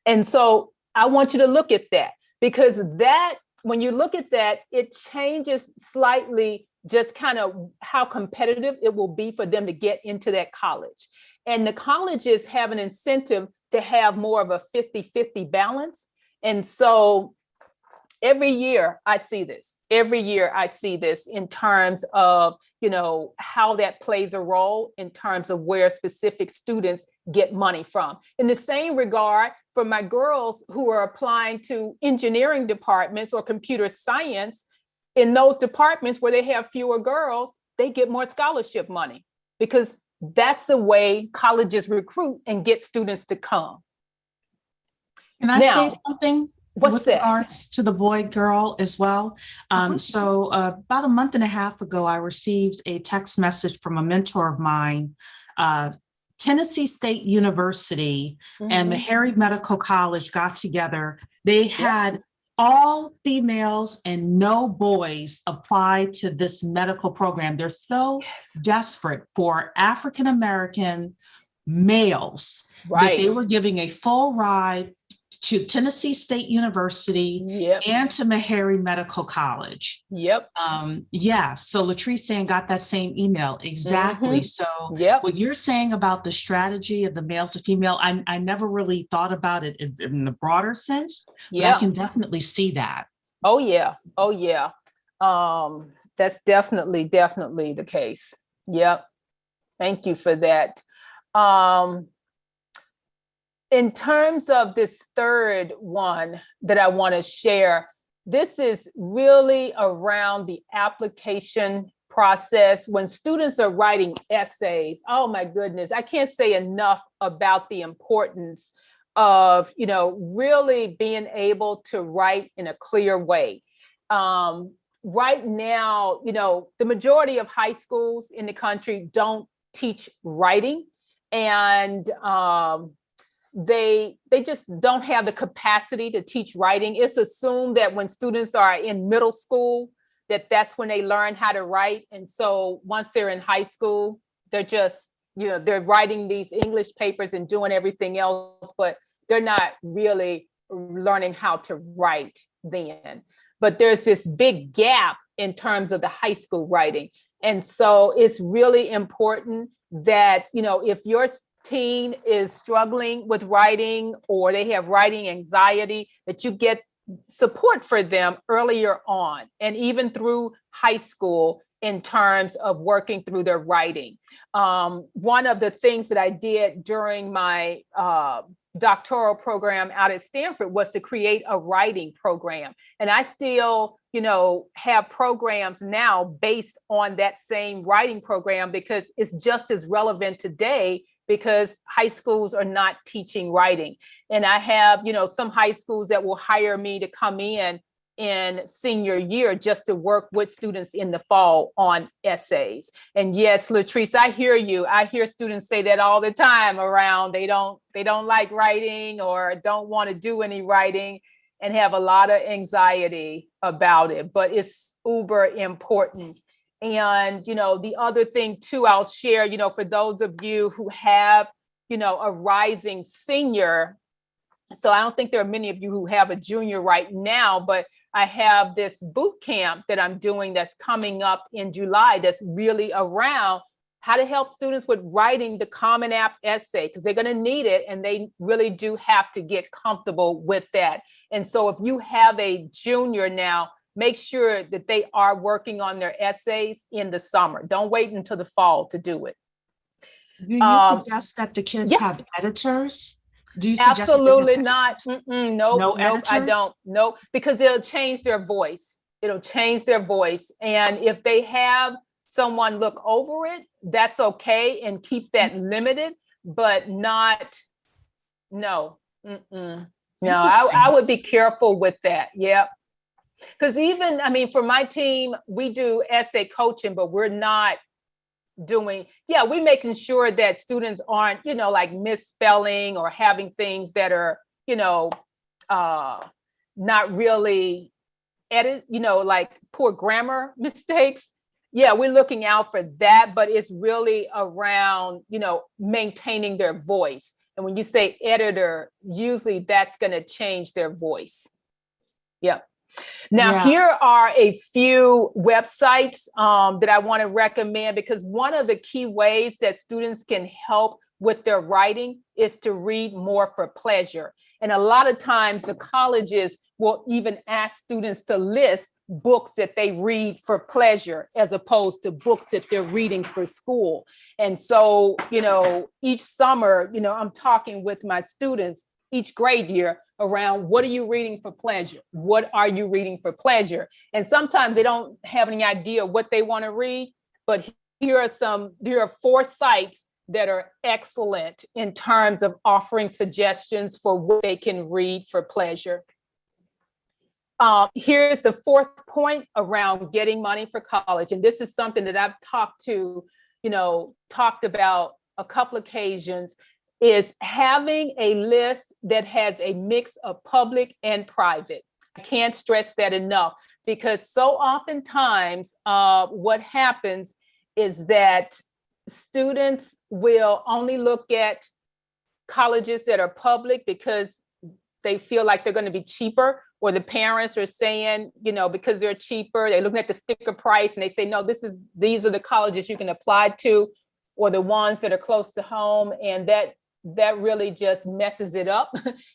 [SPEAKER 3] And so I want you to look at that, because that, when you look at that, it changes slightly just kind of how competitive it will be for them to get into that college. And the colleges have an incentive to have more of a 50-50 balance. And so every year I see this. Every year I see this in terms of, you know, how that plays a role in terms of where specific students get money from. In the same regard, for my girls who are applying to engineering departments or computer science, in those departments where they have fewer girls, they get more scholarship money, because that's the way colleges recruit and get students to come.
[SPEAKER 2] Can I say something with
[SPEAKER 3] that?
[SPEAKER 2] regards to the boy-girl as well? So about a month and a half ago, I received a text message from a mentor of mine. Tennessee State University and Meharry Medical College got together. They had all females and no boys apply to this medical program. They're so desperate for African-American males that they were giving a full ride to Tennessee State University and to Meharry Medical College. So Latrice saying got that same email. Exactly. So what you're saying about the strategy of the male to female, I never really thought about it in the broader sense, but I can definitely see that.
[SPEAKER 3] Oh yeah. That's definitely the case. Yep. Thank you for that. In terms of this third one that I want to share, this is really around the application process. When students are writing essays, oh my goodness, I can't say enough about the importance of, you know, really being able to write in a clear way. Right now, you know, the majority of high schools in the country don't teach writing, and they just don't have the capacity to teach writing. It's assumed that when students are in middle school, that's when they learn how to write. And so once they're in high school, they're just, you know, they're writing these English papers and doing everything else, but they're not really learning how to write then. But there's this big gap in terms of the high school writing. And so it's really important that, you know, if your teen is struggling with writing or they have writing anxiety, that you get support for them earlier on and even through high school in terms of working through their writing. One of the things that I did during my doctoral program out at Stanford was to create a writing program. And I still, you know, have programs now based on that same writing program, because it's just as relevant today, because high schools are not teaching writing. And I have, you know, some high schools that will hire me to come in senior year just to work with students in the fall on essays. And yes, Latrice, I hear you. I hear students say that all the time around they don't like writing or don't want to do any writing and have a lot of anxiety about it, but it's uber important. And, you know, the other thing too, I'll share, you know, for those of you who have, you know, a rising senior. So I don't think there are many of you who have a junior right now, but I have this boot camp that I'm doing that's coming up in July that's really around how to help students with writing the Common App essay, because they're going to need it and they really do have to get comfortable with that. And so if you have a junior now, make sure that they are working on their essays in the summer. Don't wait until the fall to do it.
[SPEAKER 2] Do you suggest that the kids have editors? Do you suggest
[SPEAKER 3] absolutely not? Nope, I don't. Nope, because it'll change their voice. It'll change their voice. And if they have someone look over it, that's okay, and keep that limited, but not, no. No, I would be careful with that. Yeah. Because even, I mean, for my team, we do essay coaching, but we're not doing, we're making sure that students aren't, like misspelling or having things that are, not really like poor grammar mistakes. Yeah, we're looking out for that, but it's really around, maintaining their voice. And when you say editor, usually that's going to change their voice. Yeah. Now, here are a few websites that I want to recommend, because one of the key ways that students can help with their writing is to read more for pleasure. And a lot of times the colleges will even ask students to list books that they read for pleasure as opposed to books that they're reading for school. And so, each summer, I'm talking with my students each grade year around, what are you reading for pleasure? What are you reading for pleasure? And sometimes they don't have any idea what they want to read, but there are 4 sites that are excellent in terms of offering suggestions for what they can read for pleasure. Here's the 4th point around getting money for college. And this is something that I've talked about a couple occasions, is having a list that has a mix of public and private. I can't stress that enough, because so oftentimes what happens is that students will only look at colleges that are public because they feel like they're going to be cheaper, or the parents are saying, because they're cheaper, they're looking at the sticker price and they say, no, these are the colleges you can apply to, or the ones that are close to home. And that really just messes it up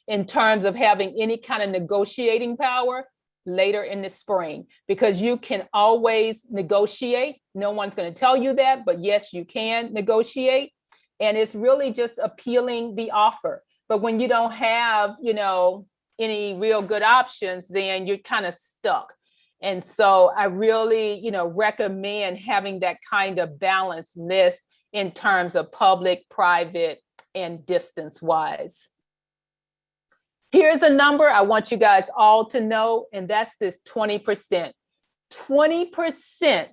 [SPEAKER 3] in terms of having any kind of negotiating power later in the spring, because you can always negotiate. No one's going to tell you that, but yes, you can negotiate. And it's really just appealing the offer. But when you don't have, any real good options, then you're kind of stuck. And so I really, recommend having that kind of balanced list in terms of public, private, and distance wise. Here's a number I want you guys all to know, and that's this 20%. 20%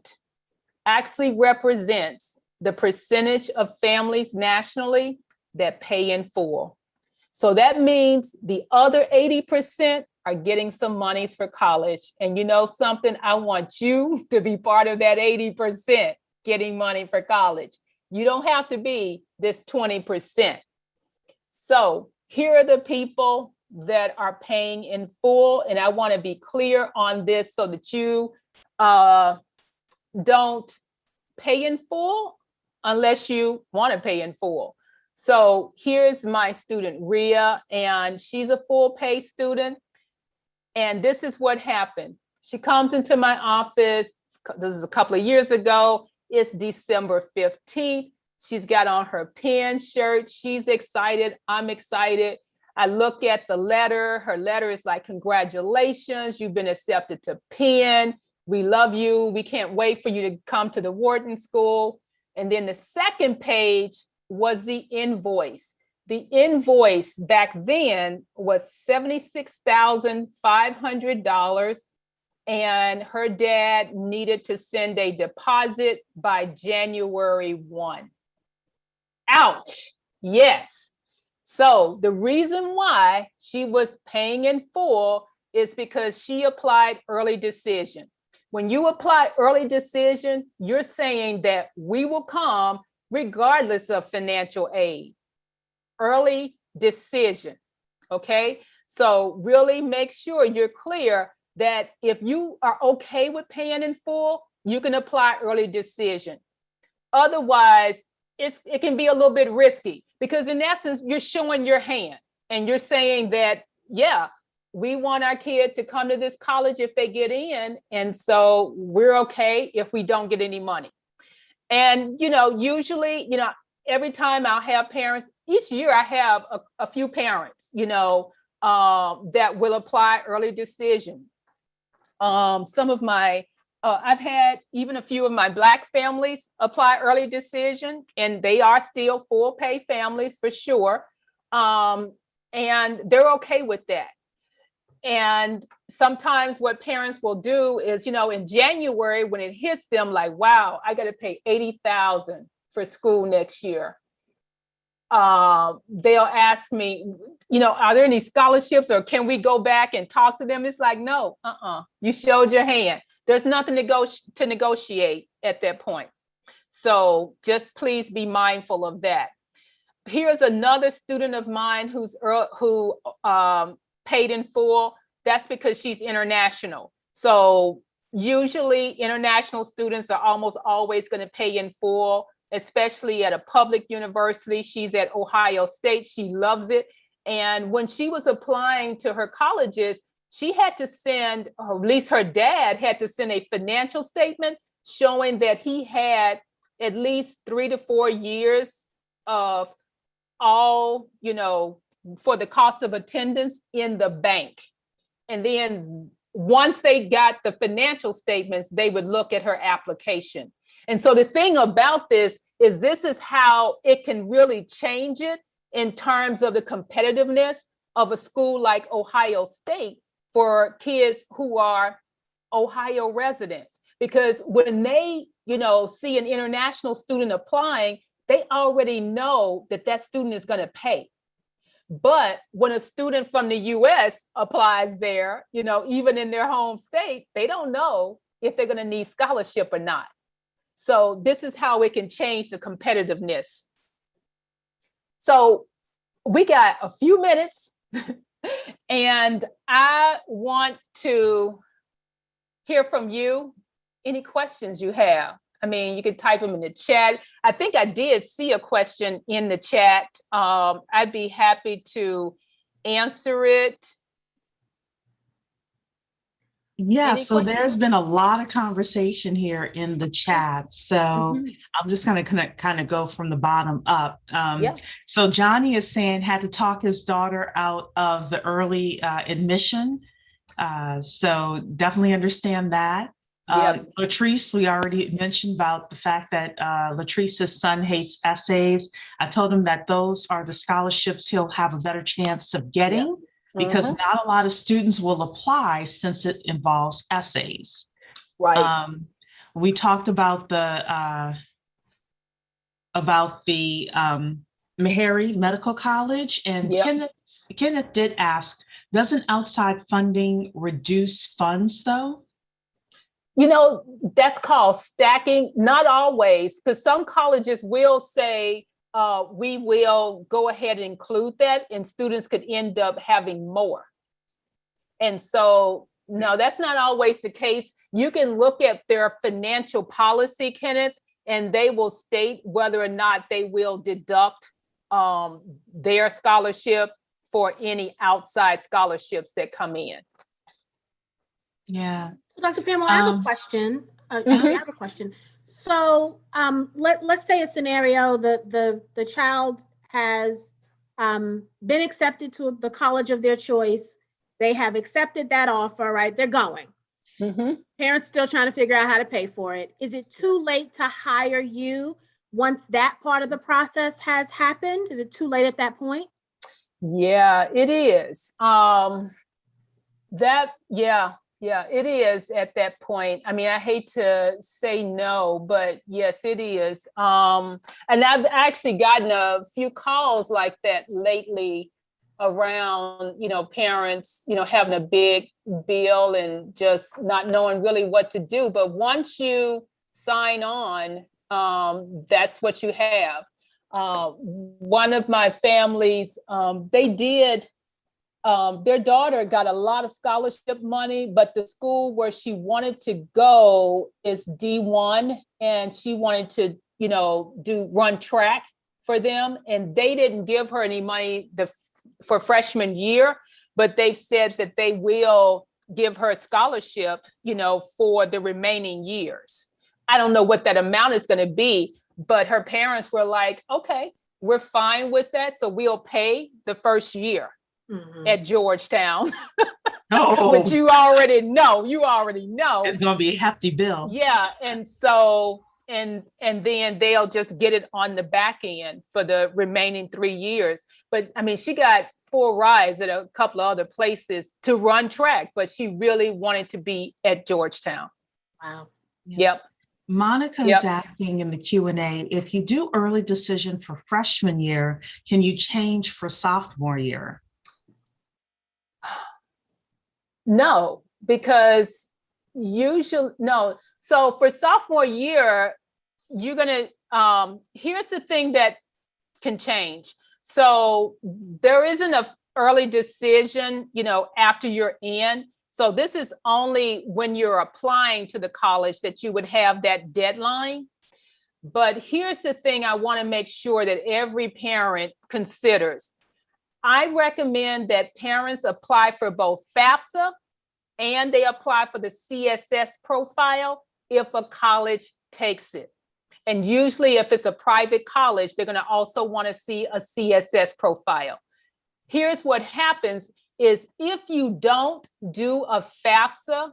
[SPEAKER 3] actually represents the percentage of families nationally that pay in full. So that means the other 80% are getting some monies for college. And you know something, I want you to be part of that 80% getting money for college. You don't have to be this 20%. So here are the people that are paying in full. And I want to be clear on this so that you don't pay in full unless you want to pay in full. So here's my student, Ria, and she's a full pay student. And this is what happened. She comes into my office. This was a couple of years ago. It's December 15th. She's got on her Penn shirt. She's excited. I'm excited. I look at the letter. Her letter is like, congratulations, you've been accepted to Penn. We love you. We can't wait for you to come to the Wharton School. And then the second page was the invoice. The invoice back then was $76,500. And her dad needed to send a deposit by January 1. Ouch. Yes. So the reason why she was paying in full is because she applied early decision. When you apply early decision, you're saying that we will come regardless of financial aid. Early decision. Okay. So really make sure you're clear that if you are okay with paying in full, you can apply early decision. Otherwise, it can be a little bit risky, because in essence, you're showing your hand and you're saying that, yeah, we want our kid to come to this college if they get in. And so we're okay if we don't get any money. And, usually, every time I'll have parents, each year I have a few parents, that will apply early decision. Some of my I've had even a few of my Black families apply early decision, and they are still full pay families for sure. And they're okay with that. And sometimes what parents will do is, in January, when it hits them, like, wow, I got to pay $80,000 for school next year. They'll ask me, are there any scholarships, or can we go back and talk to them? It's like, no, you showed your hand. There's nothing to negotiate at that point. So just please be mindful of that. Here's another student of mine who paid in full. That's because she's international. So usually international students are almost always going to pay in full, especially at a public university. She's at Ohio State. She loves it. And when she was applying to her colleges, she had to send, or at least her dad had to send, a financial statement showing that he had at least 3 to 4 years of all, for the cost of attendance in the bank. And then once they got the financial statements, they would look at her application. And so the thing about this is how it can really change it in terms of the competitiveness of a school like Ohio State for kids who are Ohio residents. Because when they, see an international student applying, they already know that student is going to pay. But when a student from the US applies there, even in their home state, they don't know if they're going to need scholarship or not. So this is how it can change the competitiveness. So we got a few minutes and I want to hear from you. Any questions you have? I mean, you can type them in the chat. I think I did see a question in the chat. I'd be happy to answer it.
[SPEAKER 2] Yeah, so there's been a lot of conversation here in the chat. So I'm just going to kind of go from the bottom up. So Johnny is saying had to talk his daughter out of the early admission. So definitely understand that. Latrice, we already mentioned about the fact that Latrice's son hates essays. I told him that those are the scholarships he'll have a better chance of getting because not a lot of students will apply since it involves essays.
[SPEAKER 3] Right.
[SPEAKER 2] We talked about the Meharry Medical College, and Kenneth did ask, doesn't outside funding reduce funds though?
[SPEAKER 3] That's called stacking. Not always, because some colleges will say, we will go ahead and include that, and students could end up having more. And so, no, that's not always the case. You can look at their financial policy, Kenneth, and they will state whether or not they will deduct their scholarship for any outside scholarships that come in.
[SPEAKER 2] Yeah.
[SPEAKER 1] Dr. Pamela, I have a question. I have a question. So let's say a scenario that the child has been accepted to the college of their choice. They have accepted that offer, right? They're going. Parents still trying to figure out how to pay for it. Is it too late to hire you once that part of the process has happened? Is it too late at that point?
[SPEAKER 3] Yeah, it is. It is at that point. I mean, I hate to say no, but yes, it is. And I've actually gotten a few calls like that lately around, parents, having a big bill and just not knowing really what to do. But once you sign on, that's what you have. One of my families, they did. Their daughter got a lot of scholarship money, but the school where she wanted to go is D1, and she wanted to, run track for them. And they didn't give her any money for freshman year, but they've said that they will give her a scholarship, for the remaining years. I don't know what that amount is going to be, but her parents were like, okay, we're fine with that. So we'll pay the first year. At Georgetown.
[SPEAKER 2] Oh,
[SPEAKER 3] which you already know.
[SPEAKER 2] it's going to be a hefty bill.
[SPEAKER 3] Yeah, and so and then they'll just get it on the back end for the remaining 3 years. But I mean, she got full rides at a couple of other places to run track, but she really wanted to be at Georgetown.
[SPEAKER 1] Wow.
[SPEAKER 3] Yep.
[SPEAKER 2] Monica is asking in the Q&A, if you do early decision for freshman year, can you change for sophomore year?
[SPEAKER 3] No, because usually, no. So for sophomore year, you're going to, here's the thing that can change. So there isn't a early decision, after you're in. So this is only when you're applying to the college that you would have that deadline. But here's the thing I want to make sure that every parent considers. I recommend that parents apply for both FAFSA and they apply for the CSS profile if a college takes it. And usually if it's a private college, they're going to also want to see a CSS profile. Here's what happens is if you don't do a FAFSA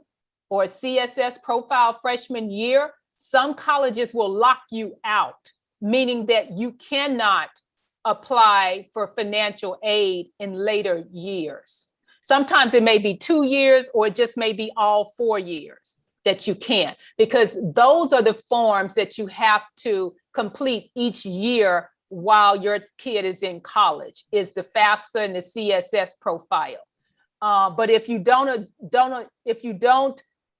[SPEAKER 3] or a CSS profile freshman year, some colleges will lock you out, meaning that you cannot apply for financial aid in later years. Sometimes it may be 2 years or it just may be all 4 years that you can't, because those are the forms that you have to complete each year while your kid is in college, is the FAFSA and the CSS profile. But if you don't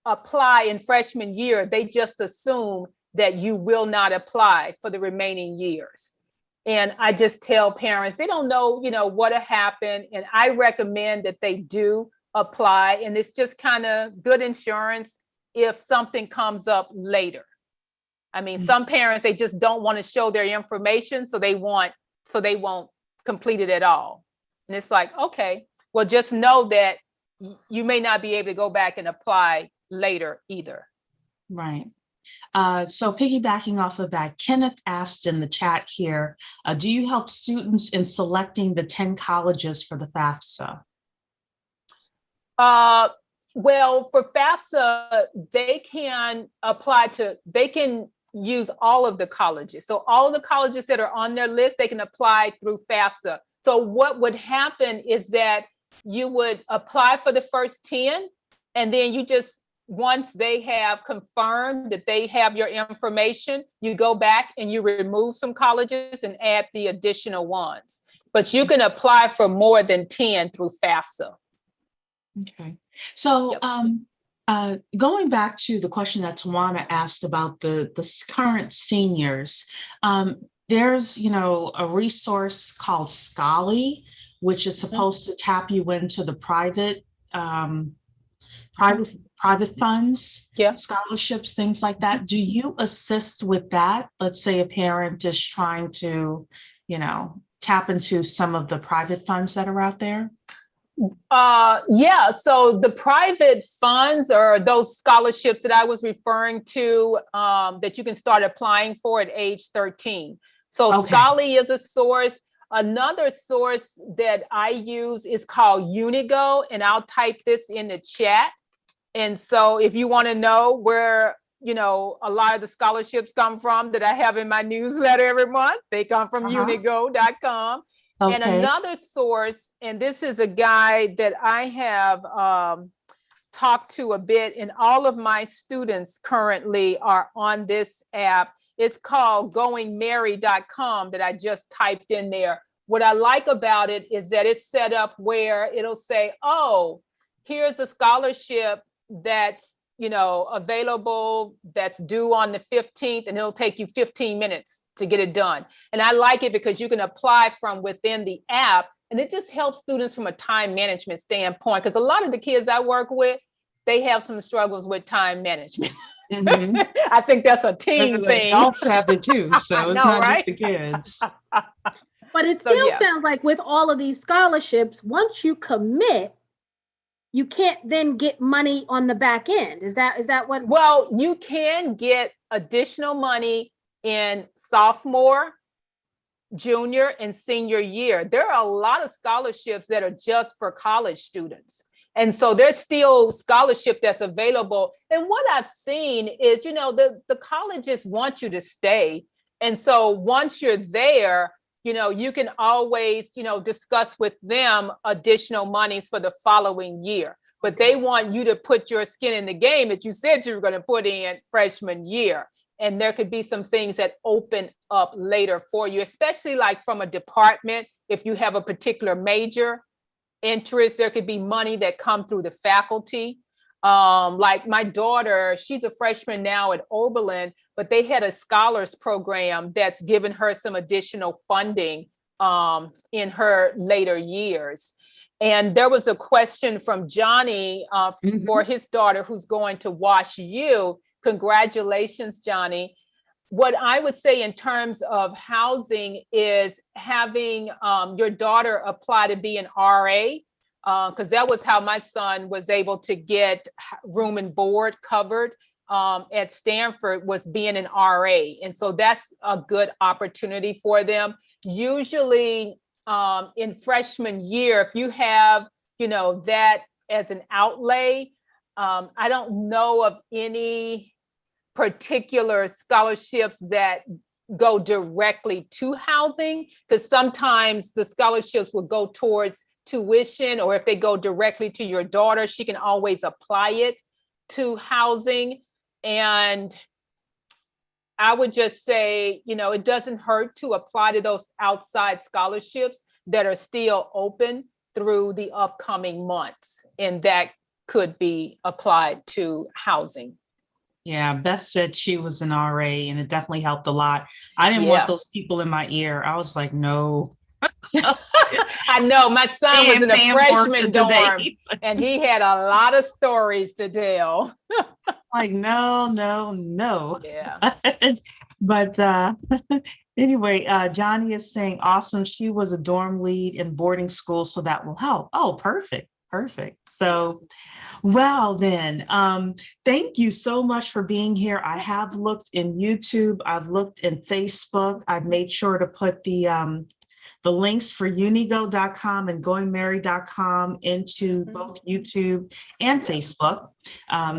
[SPEAKER 3] apply in freshman year, they just assume that you will not apply for the remaining years. And I just tell parents, they don't know, what'll happen. And I recommend that they do apply. And it's just kind of good insurance if something comes up later. I mean, some parents, they just don't want to show their information, so they won't complete it at all. And it's like, okay, well, just know that you may not be able to go back and apply later either.
[SPEAKER 2] Right. So piggybacking off of that, Kenneth asked in the chat here, do you help students in selecting the 10 colleges for the FAFSA?
[SPEAKER 3] Well, for FAFSA, they can use all of the colleges. So all of the colleges that are on their list, they can apply through FAFSA. So what would happen is that you would apply for the first 10, and then you just, once they have confirmed that they have your information, you go back and you remove some colleges and add the additional ones. But you can apply for more than 10 through FAFSA.
[SPEAKER 2] Okay. So going back to the question that Tawana asked about the current seniors, there's, a resource called Scholly, which is supposed to tap you into the private funds, scholarships, things like that. Do you assist with that? Let's say a parent is trying to, tap into some of the private funds that are out there.
[SPEAKER 3] Yeah, so the private funds are those scholarships that I was referring to that you can start applying for at age 13. So Scholly is a source. Another source that I use is called Unigo, and I'll type this in the chat. And so if you want to know where, a lot of the scholarships come from that I have in my newsletter every month, they come from unigo.com. Okay. And another source, and this is a guy that I have talked to a bit, and all of my students currently are on this app. It's called goingmary.com that I just typed in there. What I like about it is that it's set up where it'll say, oh, here's a scholarship that's, available, that's due on the 15th, and it'll take you 15 minutes to get it done. And I like it because you can apply from within the app, and it just helps students from a time management standpoint. Because a lot of the kids I work with, they have some struggles with time management. Mm-hmm. I think that's a team thing.
[SPEAKER 2] Adults have it too, so it's not just the kids.
[SPEAKER 1] But it still sounds like with all of these scholarships, once you commit, you can't then get money on the back end. Is that what?
[SPEAKER 3] Well, you can get additional money in sophomore, junior, and senior year. There are a lot of scholarships that are just for college students. And so there's still scholarship that's available. And what I've seen is, the colleges want you to stay. And so once you're there, you can always, discuss with them additional monies for the following year. But they want you to put your skin in the game that you said you were going to put in freshman year. And there could be some things that open up later for you, especially like from a department. If you have a particular major interest, there could be money that come through the faculty. Like my daughter, she's a freshman now at Oberlin, but they had a scholars program that's given her some additional funding in her later years. And there was a question from Johnny for his daughter who's going to Wash U. Congratulations, Johnny. What I would say in terms of housing is having your daughter apply to be an RA, because that was how my son was able to get room and board covered at Stanford, was being an RA. And so that's a good opportunity for them. Usually in freshman year, if you have, that as an outlay, I don't know of any particular scholarships that go directly to housing, because sometimes the scholarships will go towards tuition, or if they go directly to your daughter, she can always apply it to housing. And I would just say, it doesn't hurt to apply to those outside scholarships that are still open through the upcoming months, and that could be applied to housing.
[SPEAKER 2] Yeah, Beth said she was an RA, and it definitely helped a lot. I didn't want those people in my ear. I was like, no.
[SPEAKER 3] I know my son was in a freshman dorm and he had a lot of stories to tell.
[SPEAKER 2] Like, no.
[SPEAKER 3] Yeah.
[SPEAKER 2] But anyway, Johnny is saying, awesome. She was a dorm lead in boarding school, so that will help. Oh, perfect. So, well then, thank you so much for being here. I have looked in YouTube. I've looked in Facebook. I've made sure to put the links for unigo.com and goingmerry.com into both YouTube and Facebook.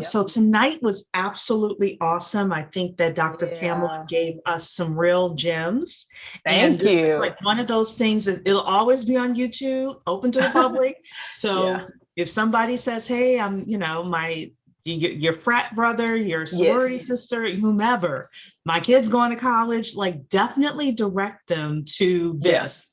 [SPEAKER 2] So tonight was absolutely awesome. I think that Dr. Pamela gave us some real gems.
[SPEAKER 3] Thank you.
[SPEAKER 2] It's like one of those things that it'll always be on YouTube, open to the public. So if somebody says, hey, I'm, your frat brother, your sorority sister, whomever, my kid's going to college, like definitely direct them to this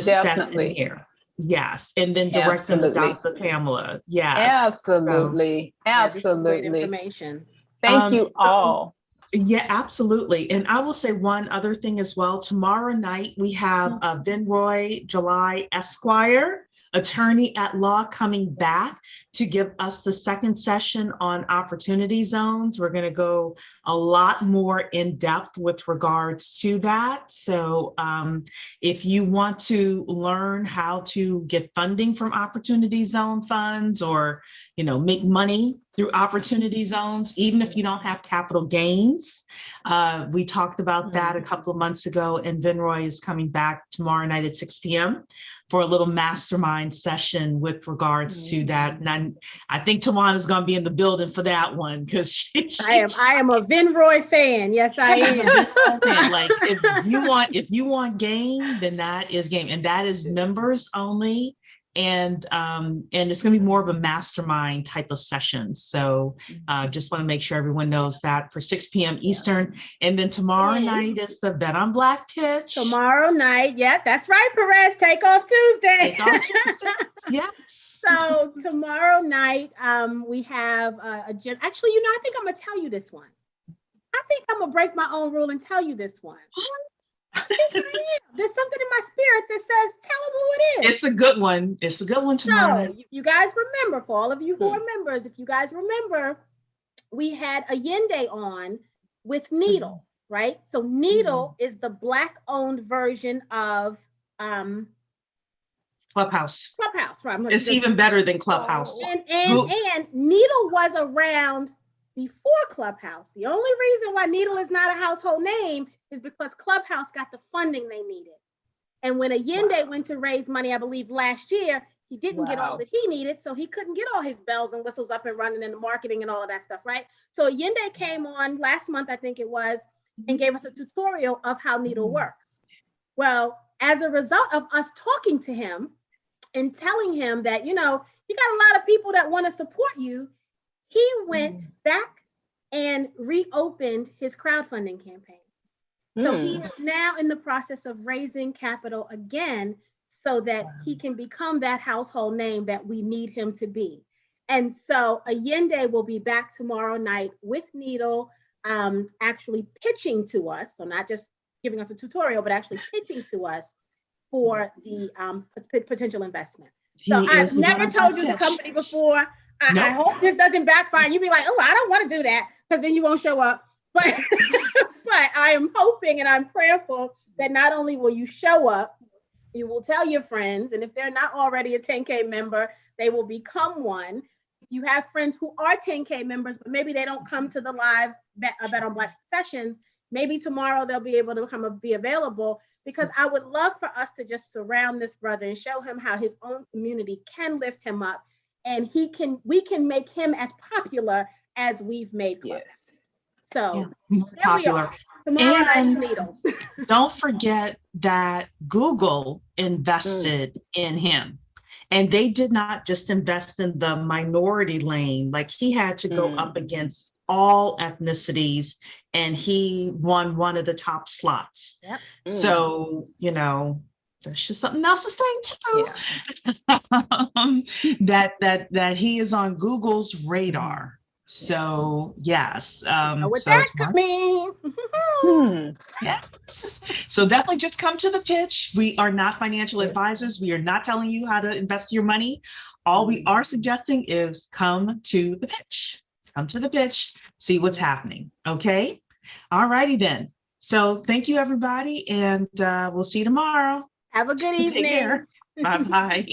[SPEAKER 2] session here. Yes. And then direct them to Dr. Pamela. Yes.
[SPEAKER 3] Absolutely.
[SPEAKER 1] So, absolutely. Great information.
[SPEAKER 3] Thank you all.
[SPEAKER 2] Yeah, absolutely. And I will say one other thing as well. Tomorrow night, we have Vinroy July Esquire, attorney at law, coming back to give us the second session on opportunity zones. We're going to go a lot more in depth with regards to that. So if you want to learn how to get funding from opportunity zone funds, or, make money through opportunity zones, even if you don't have capital gains, we talked about that a couple of months ago, and Vinroy is coming back tomorrow night at 6 p.m. for a little mastermind session with regards to that. And I think Tawana's going to be in the building for that one, because
[SPEAKER 1] I am a Vinroy fan. Yes, I am.
[SPEAKER 2] Like if you want game, then that is game, and that is members only. And it's going to be more of a mastermind type of session. So just want to make sure everyone knows that for 6 p.m. Eastern. And then tomorrow night is the Bet on Black pitch.
[SPEAKER 1] Tomorrow night. Yeah, that's right, Perez. Take off Tuesday.
[SPEAKER 2] Yes.
[SPEAKER 1] So tomorrow night, we have actually, I think I'm going to tell you this one. I think I'm going to break my own rule and tell you this one. I think I am. There's something in my spirit that says, tell them who it is.
[SPEAKER 2] It's a good one. It's a good one tomorrow.
[SPEAKER 1] So you guys remember, for all of you who are members, if you guys remember, we had a Yende on with Needle, right? So Needle is the Black-owned version of
[SPEAKER 2] Clubhouse.
[SPEAKER 1] Right?
[SPEAKER 2] It's even better than Clubhouse.
[SPEAKER 1] And Needle was around before Clubhouse. The only reason why Needle is not a household name is because Clubhouse got the funding they needed. And when Allende went to raise money, I believe last year, He didn't get all
[SPEAKER 3] Wow.
[SPEAKER 1] that he needed, so he couldn't get all his bells and whistles up and running and the marketing and all of that stuff, right? So Yende came on last month, I think it was, and gave us a tutorial of how needle works. Well, as a result of us talking to him and telling him that, you got a lot of people that want to support you, he went back and reopened his crowdfunding campaign. So he is now in the process of raising capital again so that he can become that household name that we need him to be. And so Allende will be back tomorrow night with Needle, actually pitching to us. So not just giving us a tutorial, but actually pitching to us for the potential investment. So I've never told you the company before. I hope this doesn't backfire. You'd be like, oh, I don't want to do that, because then you won't show up. But but I am hoping and I'm prayerful that not only will you show up, you will tell your friends, and if they're not already a 10K member, they will become one. If you have friends who are 10K members, but maybe they don't come to the live Bet on Black sessions, maybe tomorrow they'll be able to be available, because I would love for us to just surround this brother and show him how his own community can lift him up, and we can make him as popular as we've made Club.
[SPEAKER 3] Yes.
[SPEAKER 1] So
[SPEAKER 2] popular.
[SPEAKER 1] Tomorrow night's Needle.
[SPEAKER 2] Don't forget that Google invested in him. And they did not just invest in the minority lane. Like, he had to go up against all ethnicities, and he won one of the top slots.
[SPEAKER 1] Yep.
[SPEAKER 2] So, that's just something else to say too.
[SPEAKER 3] Yeah.
[SPEAKER 2] that he is on Google's radar. So yes.
[SPEAKER 1] What
[SPEAKER 2] so
[SPEAKER 1] that could mean.
[SPEAKER 2] Yes. So definitely just come to the pitch. We are not financial advisors. We are not telling you how to invest your money. All we are suggesting is come to the pitch. Come to the pitch, see what's happening. Okay. All righty then. So thank you, everybody. And we'll see you tomorrow.
[SPEAKER 1] Have a good evening.
[SPEAKER 2] Take care. Bye-bye.